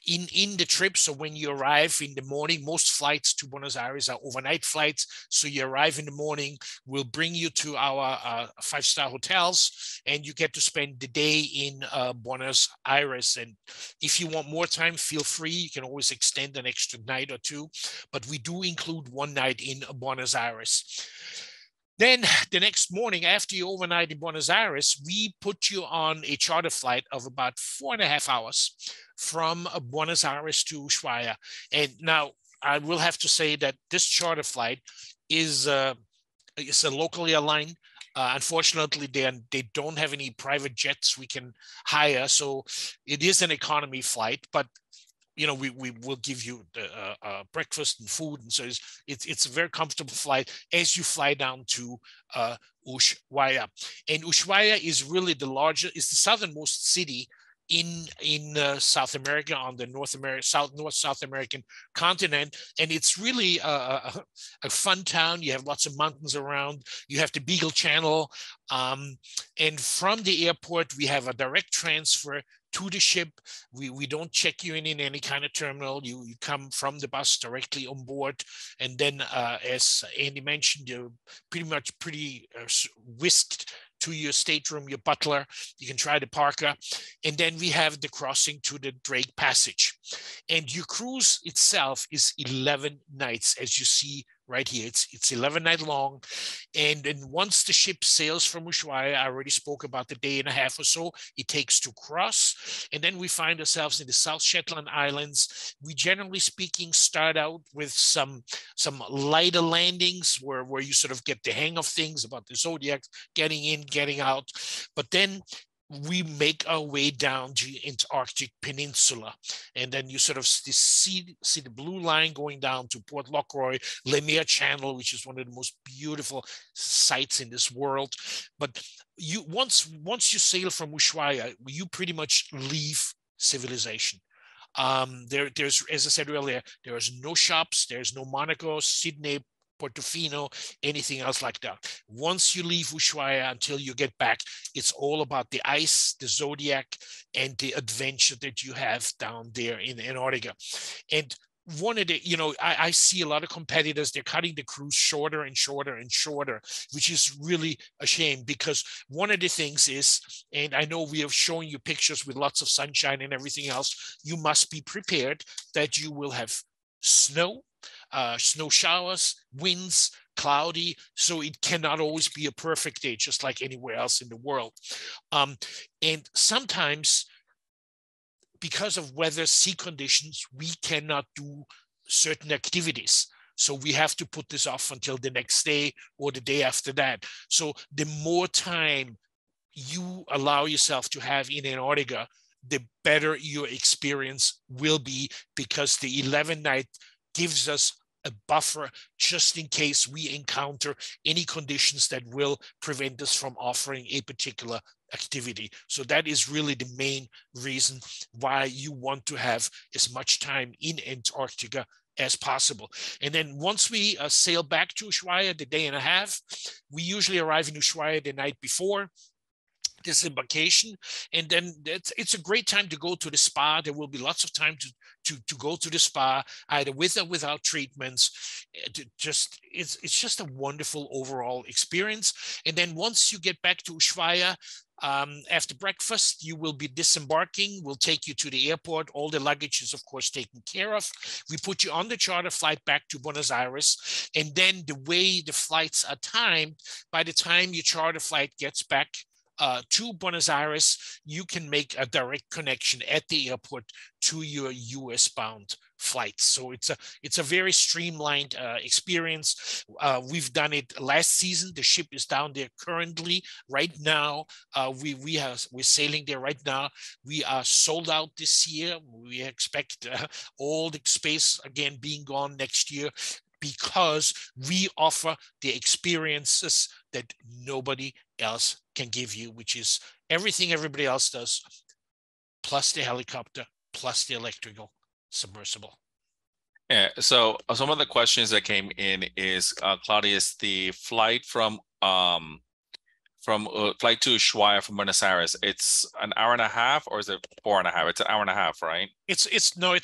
[SPEAKER 3] in the trip. So when you arrive in the morning, most flights to Buenos Aires are overnight flights. So you arrive in the morning, we'll bring you to our 5-star hotels, and you get to spend the day in Buenos Aires. And if you want more time, feel free. You can always extend an extra night or two, but we do include one night in Buenos Aires. Then the next morning, after you overnight in Buenos Aires, we put you on a charter flight of about 4.5 hours from Buenos Aires to Ushuaia. And now I will have to say that this charter flight is a locally aligned. Unfortunately, they don't have any private jets we can hire, so it is an economy flight, but you know, we will give you the breakfast and food, and so it's a very comfortable flight as you fly down to Ushuaia. And Ushuaia is really the southernmost city in South America, on the North South American continent, and it's really a fun town. You have lots of mountains around. You have the Beagle Channel, and from the airport we have a direct transfer to the ship. We don't check you in any kind of terminal. You come from the bus directly on board, and then as Andy mentioned, you're pretty whisked to your stateroom, your butler. You can try the parka, and then we have the crossing to the Drake Passage. And your cruise itself is 11 nights, as you see right here. It's 11 nights long. And then once the ship sails from Ushuaia, I already spoke about the day and a half or so it takes to cross. And then we find ourselves in the South Shetland Islands. We, generally speaking, start out with some lighter landings where you sort of get the hang of things about the zodiac, getting in, getting out. But then we make our way down to the Antarctic Peninsula, and then you sort of see the blue line going down to Port Lockroy, Lemire Channel, which is one of the most beautiful sights in this world. But you once you sail from Ushuaia, you pretty much leave civilization. There's, as I said earlier, there is no shops, there's no Monaco, Sydney, Portofino, anything else like that. Once you leave Ushuaia until you get back, it's all about the ice, the zodiac, and the adventure that you have down there in Antarctica. And one of the, I see a lot of competitors, they're cutting the cruise shorter and shorter and shorter, which is really a shame, because one of the things is, and I know we have shown you pictures with lots of sunshine and everything else, you must be prepared that you will have snow showers, winds, cloudy, so it cannot always be a perfect day, just like anywhere else in the world. And sometimes, because of weather, sea conditions, we cannot do certain activities. So we have to put this off until the next day or the day after that. So the more time you allow yourself to have in Antarctica, the better your experience will be, because the 11 night gives us a buffer just in case we encounter any conditions that will prevent us from offering a particular activity. So that is really the main reason why you want to have as much time in Antarctica as possible. And then once we sail back to Ushuaia, the day and a half, we usually arrive in Ushuaia the night before disembarkation, and then it's a great time to go to the spa. There will be lots of time to go to the spa, either with or without treatments. It's just a wonderful overall experience. And then once you get back to Ushuaia, after breakfast, you will be disembarking. We'll take you to the airport. All the luggage is, of course, taken care of. We put you on the charter flight back to Buenos Aires. And then the way the flights are timed, by the time your charter flight gets back to Buenos Aires, you can make a direct connection at the airport to your US bound flights. So it's a very streamlined experience. We've done it last season. The ship is down there currently right now. We're sailing there right now. We are sold out this year. We expect all the space again being gone next year, because we offer the experiences that nobody else can give you, which is everything everybody else does, plus the helicopter, plus the electrical submersible.
[SPEAKER 2] Yeah, so some of the questions that came in is, Claudius, the flight from flight to Ushuaia from Buenos Aires, it's an hour and a half, or is it 4.5? It's an hour and a half, right?
[SPEAKER 3] It's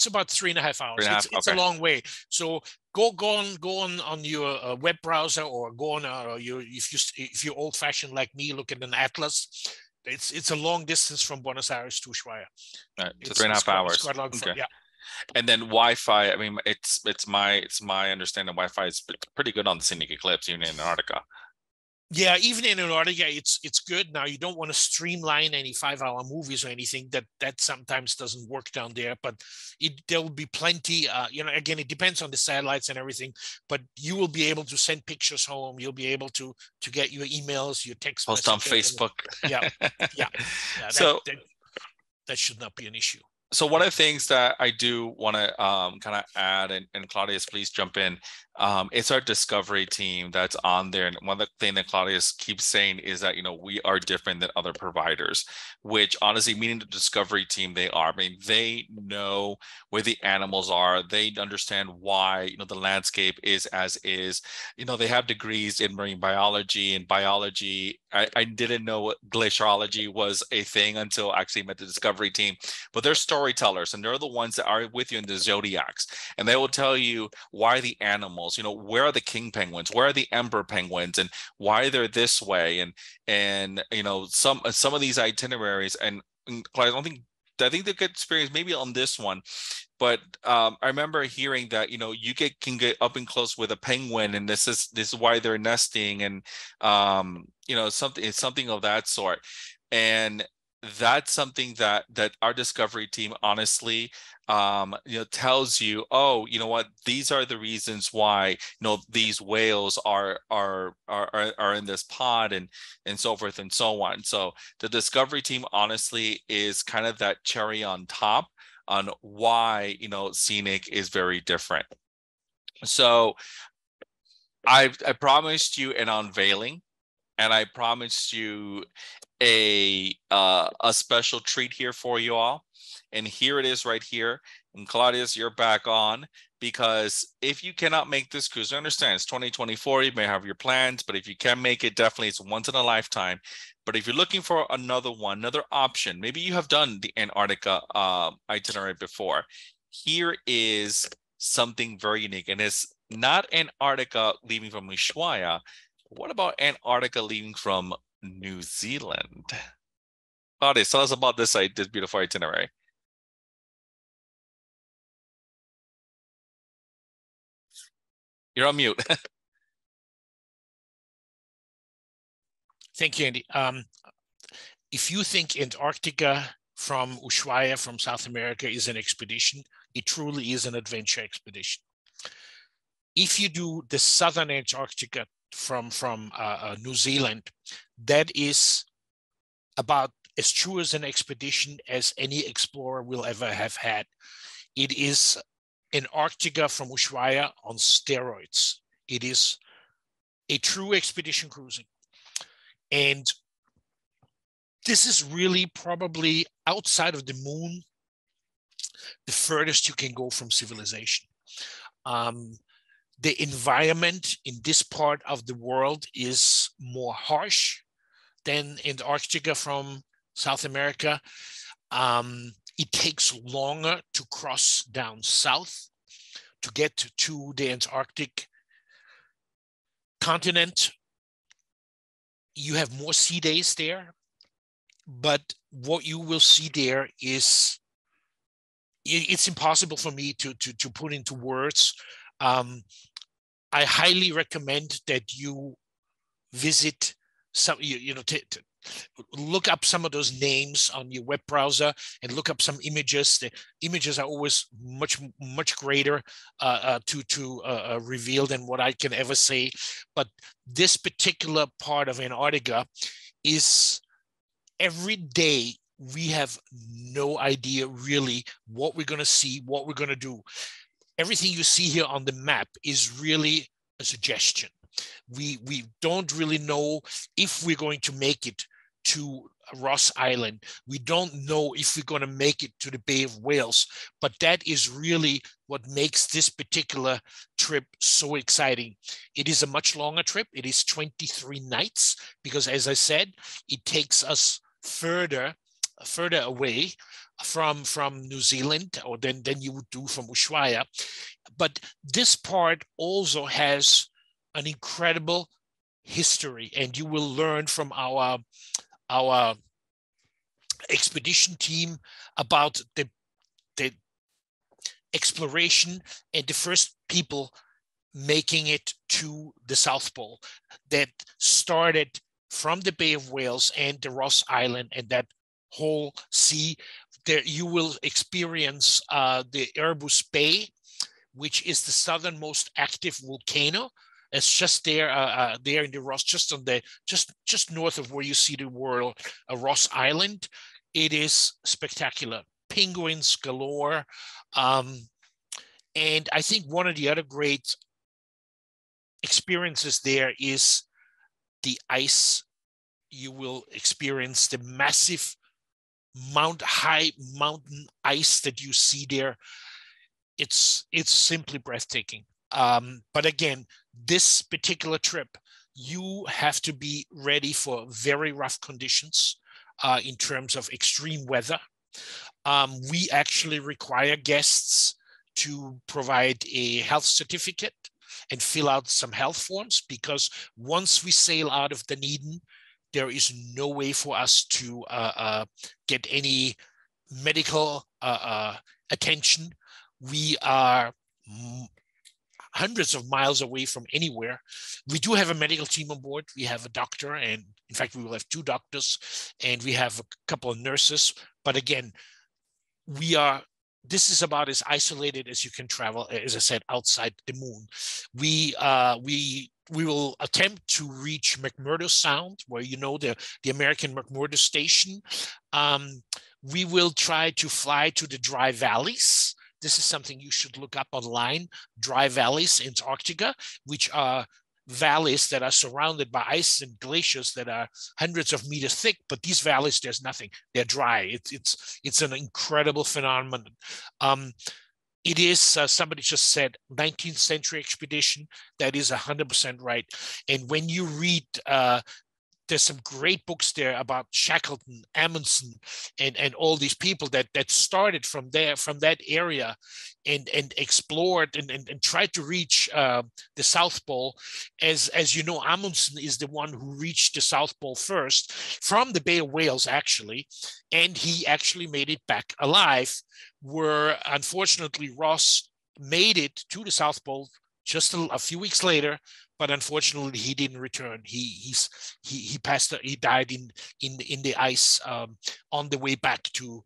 [SPEAKER 3] about 3.5 hours. It's
[SPEAKER 2] okay.
[SPEAKER 3] a long way. So go on your web browser, or go on if you're old fashioned like me, look at an atlas. It's a long distance from Buenos Aires to Ushuaia.
[SPEAKER 2] Right, so 3.5 hours.
[SPEAKER 3] It's quite long.
[SPEAKER 2] Okay.
[SPEAKER 3] Yeah.
[SPEAKER 2] And then Wi-Fi. I mean, it's my understanding Wi-Fi is pretty good on the Scenic Eclipse, even in Antarctica.
[SPEAKER 3] Yeah, even in Antarctica, it's good. Now, you don't want to streamline any 5-hour movies or anything. That sometimes doesn't work down there, but there will be plenty. Again, it depends on the satellites and everything, but you will be able to send pictures home. You'll be able to get your emails, your text
[SPEAKER 2] post on Facebook.
[SPEAKER 3] Yeah.
[SPEAKER 2] So
[SPEAKER 3] that should not be an issue.
[SPEAKER 2] So one of the things that I do want to kind of add, and Claudius, please jump in, it's our discovery team that's on there. And one of the things that Claudius keeps saying is that, we are different than other providers, which honestly, meaning the discovery team, they are. I mean, they know where the animals are. They understand why, the landscape is as is. They have degrees in marine biology and biology. I didn't know what glaciology was a thing until I actually met the discovery team, but they're storytellers, and they're the ones that are with you in the zodiacs, and they will tell you why the animals, where are the king penguins, where are the emperor penguins, and why they're this way, and some of these itineraries. And I think they get experience maybe on this one, but I remember hearing that you can get up and close with a penguin, and this is why they're nesting, and something of that sort. And that's something that our discovery team honestly tells you, oh, you know what, these are the reasons why these whales are in this pod, and so forth and so on. So the discovery team honestly is kind of that cherry on top on why Scenic is very different. So I promised you an unveiling, and I promised you a special treat here for you all, and here it is right here. And Claudius, you're back on, because if you cannot make this cruise, I understand it's 2024, you may have your plans, but if you can make it, definitely it's once in a lifetime. But if you're looking for another option, maybe you have done the Antarctica itinerary before, here is something very unique, and it's not Antarctica leaving from Ushuaia. What about Antarctica leaving from New Zealand? Claudius, tell us about this beautiful itinerary. You're on mute.
[SPEAKER 3] Thank you, Andy. If you think Antarctica from Ushuaia, from South America, is an expedition, it truly is an adventure expedition. If you do the southern Antarctica from New Zealand, that is about as true as an expedition as any explorer will ever have had. It is Antarctica from Ushuaia on steroids. It is a true expedition cruising. And this is really probably outside of the moon, the furthest you can go from civilization. The environment in this part of the world is more harsh than Antarctica from South America. It takes longer to cross down south to get to the Antarctic continent. You have more sea days there, but what you will see there is, it's impossible for me to put into words. I highly recommend that you visit some, look up some of those names on your web browser and look up some images. The images are always much greater to reveal than what I can ever say. But this particular part of Antarctica is, every day we have no idea really what we're going to see, what we're going to do. Everything you see here on the map is really a suggestion. We don't really know if we're going to make it to Ross Island. We don't know if we're going to make it to the Bay of Whales, but that is really what makes this particular trip so exciting. It is a much longer trip. It is 23 nights because, as I said, it takes us further away from New Zealand, or than you would do from Ushuaia. But this part also has an incredible history, and you will learn from our expedition team about the exploration and the first people making it to the South Pole, that started from the Bay of Whales and the Ross Island and that whole sea. There you will experience the Erebus Bay, which is the southernmost active volcano. It's just there in the Ross, just north of where you see the world, Ross Island. It is spectacular. Penguins galore. And I think one of the other great experiences there is the ice. You will experience the massive high mountain ice that you see there. It's simply breathtaking. But again, this particular trip, you have to be ready for very rough conditions in terms of extreme weather. We actually require guests to provide a health certificate and fill out some health forms, because once we sail out of Dunedin, there is no way for us to get any medical attention. We are hundreds of miles away from anywhere. We do have a medical team on board. We have a doctor, and in fact, we will have 2 doctors, and we have a couple of nurses. But again, this is about as isolated as you can travel, as I said, outside the moon. We will attempt to reach McMurdo Sound, where the American McMurdo Station. We will try to fly to the dry valleys. This is something you should look up online, dry valleys in Antarctica, which are valleys that are surrounded by ice and glaciers that are hundreds of meters thick, but these valleys, there's nothing. They're dry. It's an incredible phenomenon. It is, somebody just said, 19th century expedition. That is 100% right. And when you read, there's some great books there about Shackleton, Amundsen, and all these people that started from that area and explored and tried to reach the South Pole. As you know, Amundsen is the one who reached the South Pole first from the Bay of Whales, actually, and he actually made it back alive, where unfortunately Ross made it to the South Pole just a few weeks later, but unfortunately he didn't return. He passed. He died in the ice on the way back to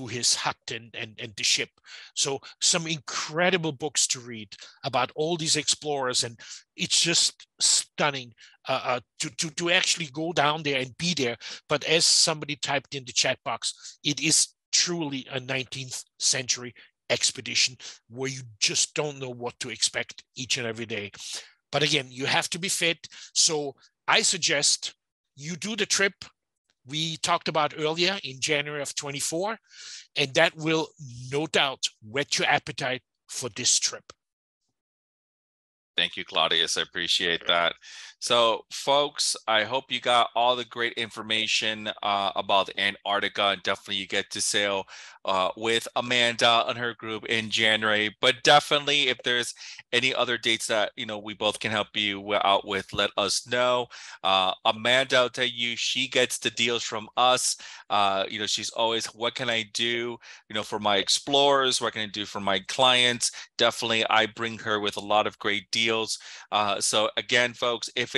[SPEAKER 3] his hut and the ship. So some incredible books to read about all these explorers, and it's just stunning to actually go down there and be there. But as somebody typed in the chat box, it is truly a 19th century expedition where you just don't know what to expect each and every day. But again, you have to be fit. So I suggest you do the trip we talked about earlier in January of 24, and that will no doubt whet your appetite for this trip.
[SPEAKER 2] Thank you, Claudius. I appreciate that. So, folks, I hope you got all the great information about Antarctica. Definitely, you get to sail with Amanda and her group in January. But definitely, if there's any other dates that we both can help you out with, let us know. Amanda, I'll tell you, she gets the deals from us. She's always, what can I do? For my explorers, what can I do for my clients? Definitely, I bring her with a lot of great deals. So again, folks, if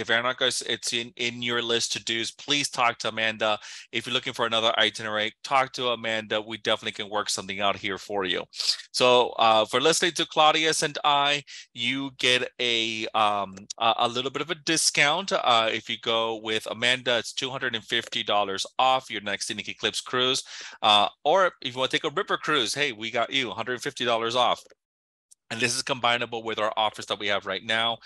[SPEAKER 2] Antarctica it's in your list to do's, please talk to Amanda. If you're looking for another itinerary, talk to Amanda. We definitely can work something out here for you. So for listening to Claudius and I, you get a little bit of a discount. If you go with Amanda, it's $250 off your next Scenic Eclipse cruise. Or if you want to take a river cruise, hey, we got you $150 off. And this is combinable with our offers that we have right now,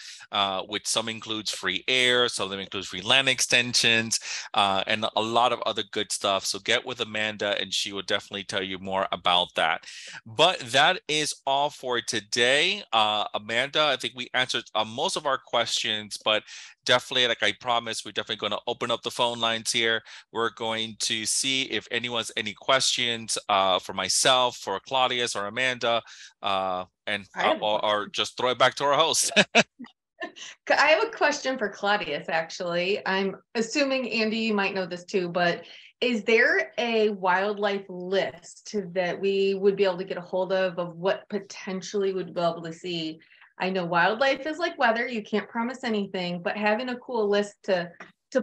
[SPEAKER 2] which some includes free air, some of them includes free land extensions, and a lot of other good stuff. So get with Amanda and she will definitely tell you more about that. But that is all for today. Amanda, I think we answered most of our questions, but definitely, like I promised, we're definitely going to open up the phone lines here. We're going to see if anyone's any questions for myself, for Claudius or Amanda, or just throw it back to our host.
[SPEAKER 1] I have a question for Claudius, actually. I'm assuming, Andy, you might know this too, but is there a wildlife list that we would be able to get a hold of what potentially would be able to see? I know wildlife is like weather. You can't promise anything, but having a cool list to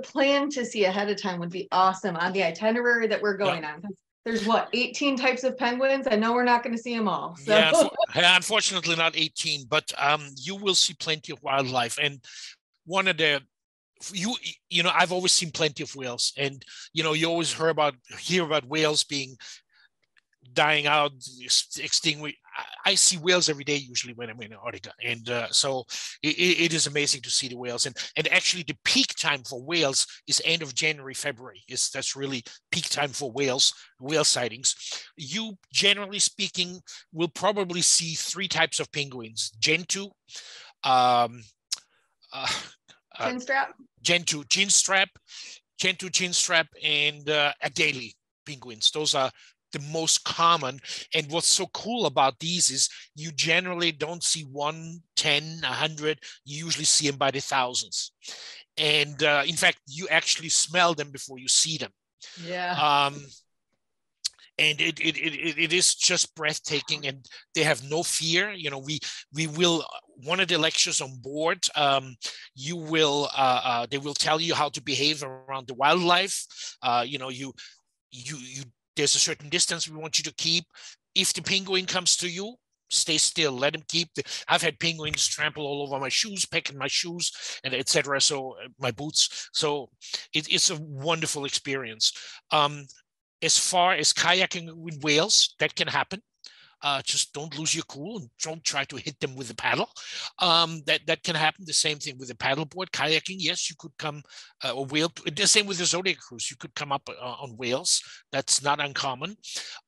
[SPEAKER 1] plan to see ahead of time would be awesome on the itinerary that we're going on. There's 18 types of penguins. I know we're not going to see them all. So.
[SPEAKER 3] Yeah, unfortunately not 18, but you will see plenty of wildlife. And one of the, I've always seen plenty of whales, and you always hear about whales being dying out, extinguished. I see whales every day usually when I'm in Antarctica, and so it is amazing to see the whales. And actually, the peak time for whales is end of January, February. That's really peak time for whale sightings. You, generally speaking, will probably see 3 types of penguins: Gentoo, Gentoo chinstrap, and Adelie penguins. Those are the most common. And what's so cool about these is you generally don't see 1, 10, 100. You usually see them by the thousands. And in fact, you actually smell them before you see them.
[SPEAKER 1] Yeah.
[SPEAKER 3] And it is just breathtaking, and they have no fear. We will, one of the lectures on board, they will tell you how to behave around the wildlife. There's a certain distance we want you to keep. If the penguin comes to you, stay still, let him keep. I've had penguins trample all over my shoes, pecking my shoes, and etc. So my boots. So it's a wonderful experience. As far as kayaking with whales, that can happen. Just don't lose your cool and don't try to hit them with a paddle. That can happen. The same thing with a paddleboard. Kayaking, yes, you could come a whale. The same with the Zodiac cruise. You could come up on whales. That's not uncommon.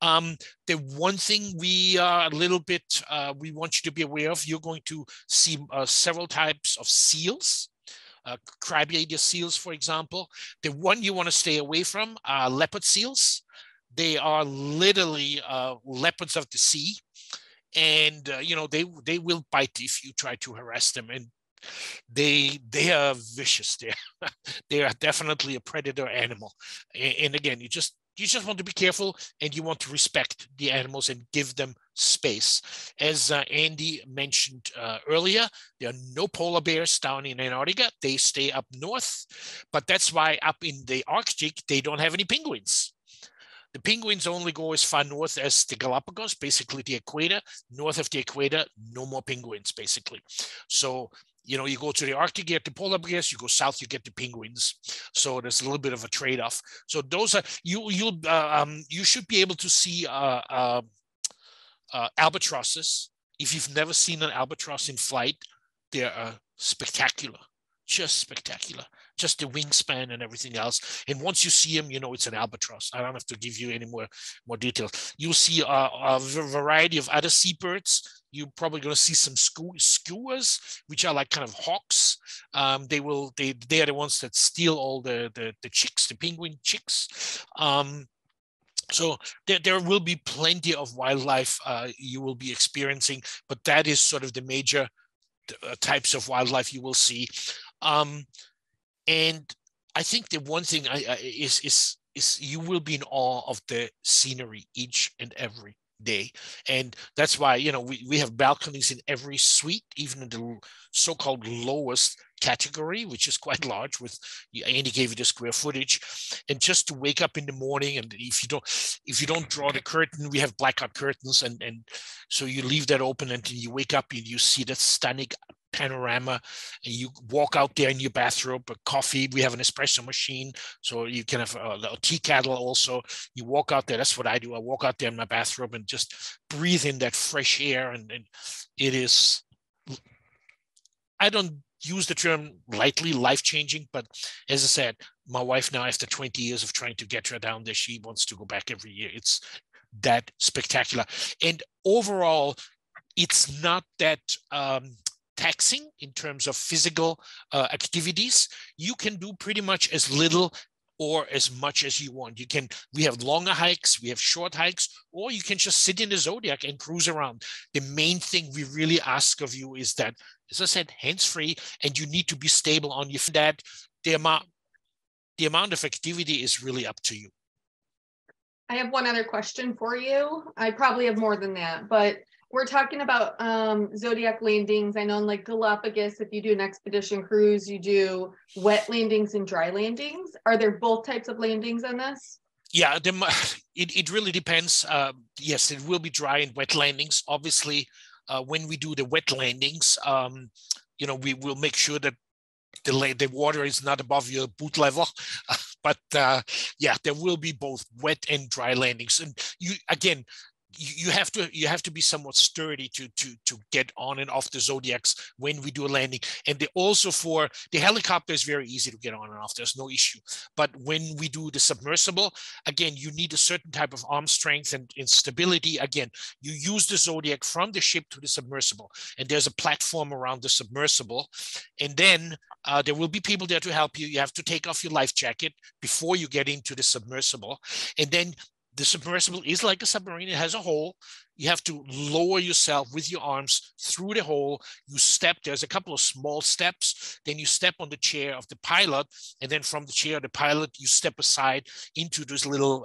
[SPEAKER 3] The one thing we are a little bit, we want you to be aware of, you're going to see several types of seals. Crab-eater seals, for example. The one you want to stay away from are leopard seals. They are literally leopards of the sea, and they will bite if you try to harass them. And they are vicious. They are definitely a predator animal. And again, you just want to be careful, and you want to respect the animals and give them space. As Andy mentioned earlier, there are no polar bears down in Antarctica. They stay up north, but that's why up in the Arctic, they don't have any penguins. The penguins only go as far north as the Galapagos, basically the equator. North of the equator, no more penguins, basically. So, you go to the Arctic, you get the polar bears. You go south, you get the penguins. So there's a little bit of a trade-off. So those are you should be able to see albatrosses. If you've never seen an albatross in flight, they're spectacular, just spectacular. Just the wingspan and everything else. And once you see them, you know it's an albatross. I don't have to give you any more details. You'll see a variety of other seabirds. You're probably going to see some skuas, which are like kind of hawks. They are the ones that steal all the chicks, the penguin chicks. So there will be plenty of wildlife you will be experiencing, but that is sort of the major types of wildlife you will see. And I think the one thing is you will be in awe of the scenery each and every day. And that's why, you know, we have balconies in every suite, even in the so-called lowest category, which is quite large. With Andy gave you the square footage. And just to wake up in the morning, and if you don't draw the curtain, we have blackout curtains, and so you leave that open until you wake up and you see that stunning panorama, and you walk out there in your bathrobe, a coffee. We have an espresso machine, so you can have a tea kettle also. You walk out there. That's what I do. I walk out there in my bathrobe and just breathe in that fresh air, and it is, I don't use the term lightly, life-changing, but as I said, my wife now, after 20 years of trying to get her down there, she wants to go back every year. It's that spectacular. And overall, it's not that taxing in terms of physical activities. You can do pretty much as little or as much as you want. We have longer hikes, we have short hikes, or you can just sit in the Zodiac and cruise around. The main thing we really ask of you is that, as I said, hands-free, and you need to be stable on your feet. That the amount of activity is really up to you.
[SPEAKER 1] I have one other question for you. I probably have more than that, but we're talking about Zodiac landings. I know in like Galapagos, if you do an expedition cruise, you do wet landings and dry landings. Are there both types of landings on this?
[SPEAKER 3] Yeah, it really depends. Yes, it will be dry and wet landings. Obviously, when we do the wet landings, you know, we will make sure that the water is not above your boot level. But yeah, there will be both wet and dry landings. And you have to be somewhat sturdy to get on and off the Zodiacs when we do a landing. And also for the helicopter is very easy to get on and off. There's no issue. But when we do the submersible, again, you need a certain type of arm strength and stability. Again, you use the Zodiac from the ship to the submersible, and there's a platform around the submersible. And then there will be people there to help you. You have to take off your life jacket before you get into the submersible. And then the submersible is like a submarine. It has a hole. You have to lower yourself with your arms through the hole. You step. There's a couple of small steps. Then you step on the chair of the pilot. And then from the chair of the pilot, you step aside into those little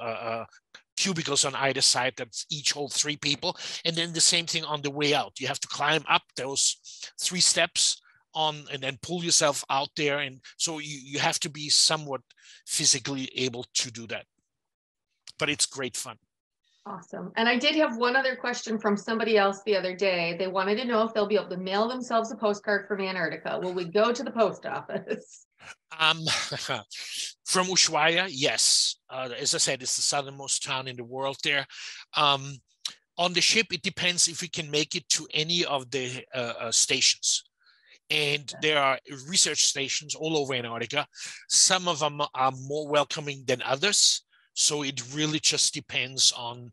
[SPEAKER 3] cubicles on either side that each hold 3 people. And then the same thing on the way out. You have to climb up those 3 steps on and then pull yourself out there. And so you have to be somewhat physically able to do that. But it's great fun.
[SPEAKER 1] Awesome. And I did have one other question from somebody else the other day. They wanted to know if they'll be able to mail themselves a postcard from Antarctica. Will we go to the post office?
[SPEAKER 3] From Ushuaia, yes. As I said, it's the southernmost town in the world there. On the ship, it depends if we can make it to any of the stations. And there are research stations all over Antarctica. Some of them are more welcoming than others. So it really just depends on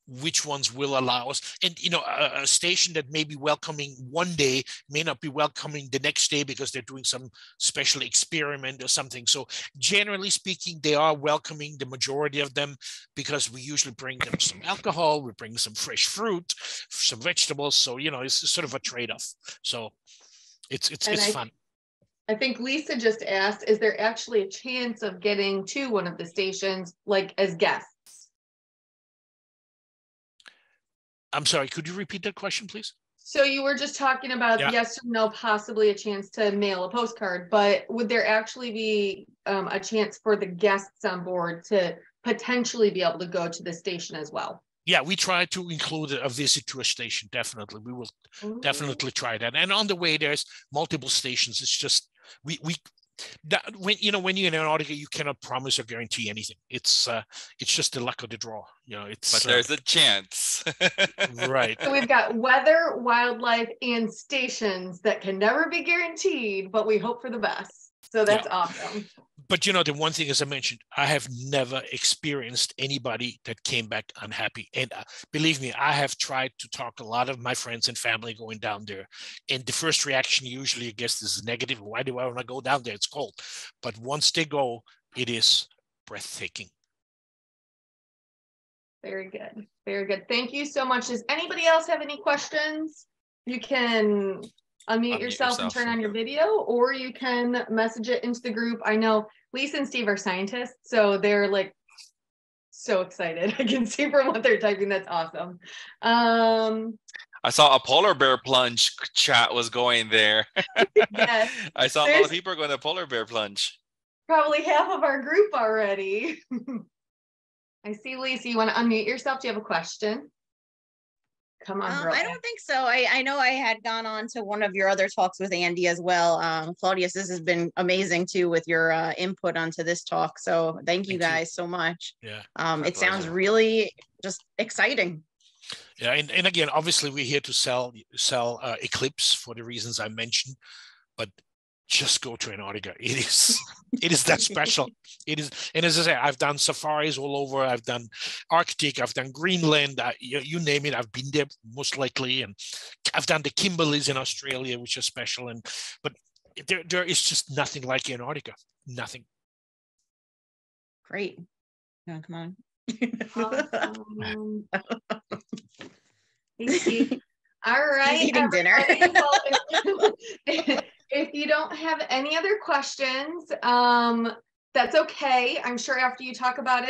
[SPEAKER 3] which ones will allow us. And, you know, a station that may be welcoming one day may not be welcoming the next day because they're doing some special experiment or something. So generally speaking, they are welcoming the majority of them because we usually bring them some alcohol, we bring some fresh fruit, some vegetables. So, you know, it's sort of a trade-off. So it's fun.
[SPEAKER 1] I think Lisa just asked, is there actually a chance of getting to one of the stations, like as guests?
[SPEAKER 3] I'm sorry, could you repeat that question, please?
[SPEAKER 1] So you were just talking about yes or no, possibly a chance to mail a postcard, but would there actually be a chance for the guests on board to potentially be able to go to the station as well?
[SPEAKER 3] Yeah, we try to include a visit to a station. Definitely, we will definitely try that. And on the way, there's multiple stations. It's just when you're in Antarctica, you cannot promise or guarantee anything. It's just the luck of the draw. it's
[SPEAKER 2] but there's a chance.
[SPEAKER 3] right.
[SPEAKER 1] So we've got weather, wildlife, and stations that can never be guaranteed, but we hope for the best. So that's awesome.
[SPEAKER 3] But the one thing, as I mentioned, I have never experienced anybody that came back unhappy. And believe me, I have tried to talk a lot of my friends and family going down there. And the first reaction usually, I guess, is negative. Why do I want to go down there? It's cold. But once they go, it is breathtaking.
[SPEAKER 1] Very good. Very good. Thank you so much. Does anybody else have any questions? You can unmute yourself and turn on your video, or you can message it into the group. I know Lisa and Steve are scientists, so they're like so excited. I can see from what they're typing. That's awesome.
[SPEAKER 2] I saw a polar bear plunge chat was going there.
[SPEAKER 1] Yes.
[SPEAKER 2] I saw a lot of people going to polar bear plunge.
[SPEAKER 1] Probably half of our group already. I see, Lisa, you want to unmute yourself? Do you have a question? Come on, girl.
[SPEAKER 4] I don't think so. I know I had gone on to one of your other talks with Andy as well. Claudius, this has been amazing too with your input onto this talk. So thank you guys so much.
[SPEAKER 3] Yeah.
[SPEAKER 4] It sounds really just exciting.
[SPEAKER 3] Yeah, and again, obviously we're here to sell Eclipse for the reasons I mentioned, but just go to Antarctica. It is that special. It is, and as I say, I've done safaris all over. I've done Arctic. I've done Greenland. You name it. I've been there most likely, and I've done the Kimberleys in Australia, which are special. But there is just nothing like Antarctica. Nothing.
[SPEAKER 4] Great. Come on.
[SPEAKER 1] Awesome. Thank you. All right.
[SPEAKER 4] He's eating dinner.
[SPEAKER 1] Well, if you don't have any other questions, that's okay. I'm sure after you talk about it,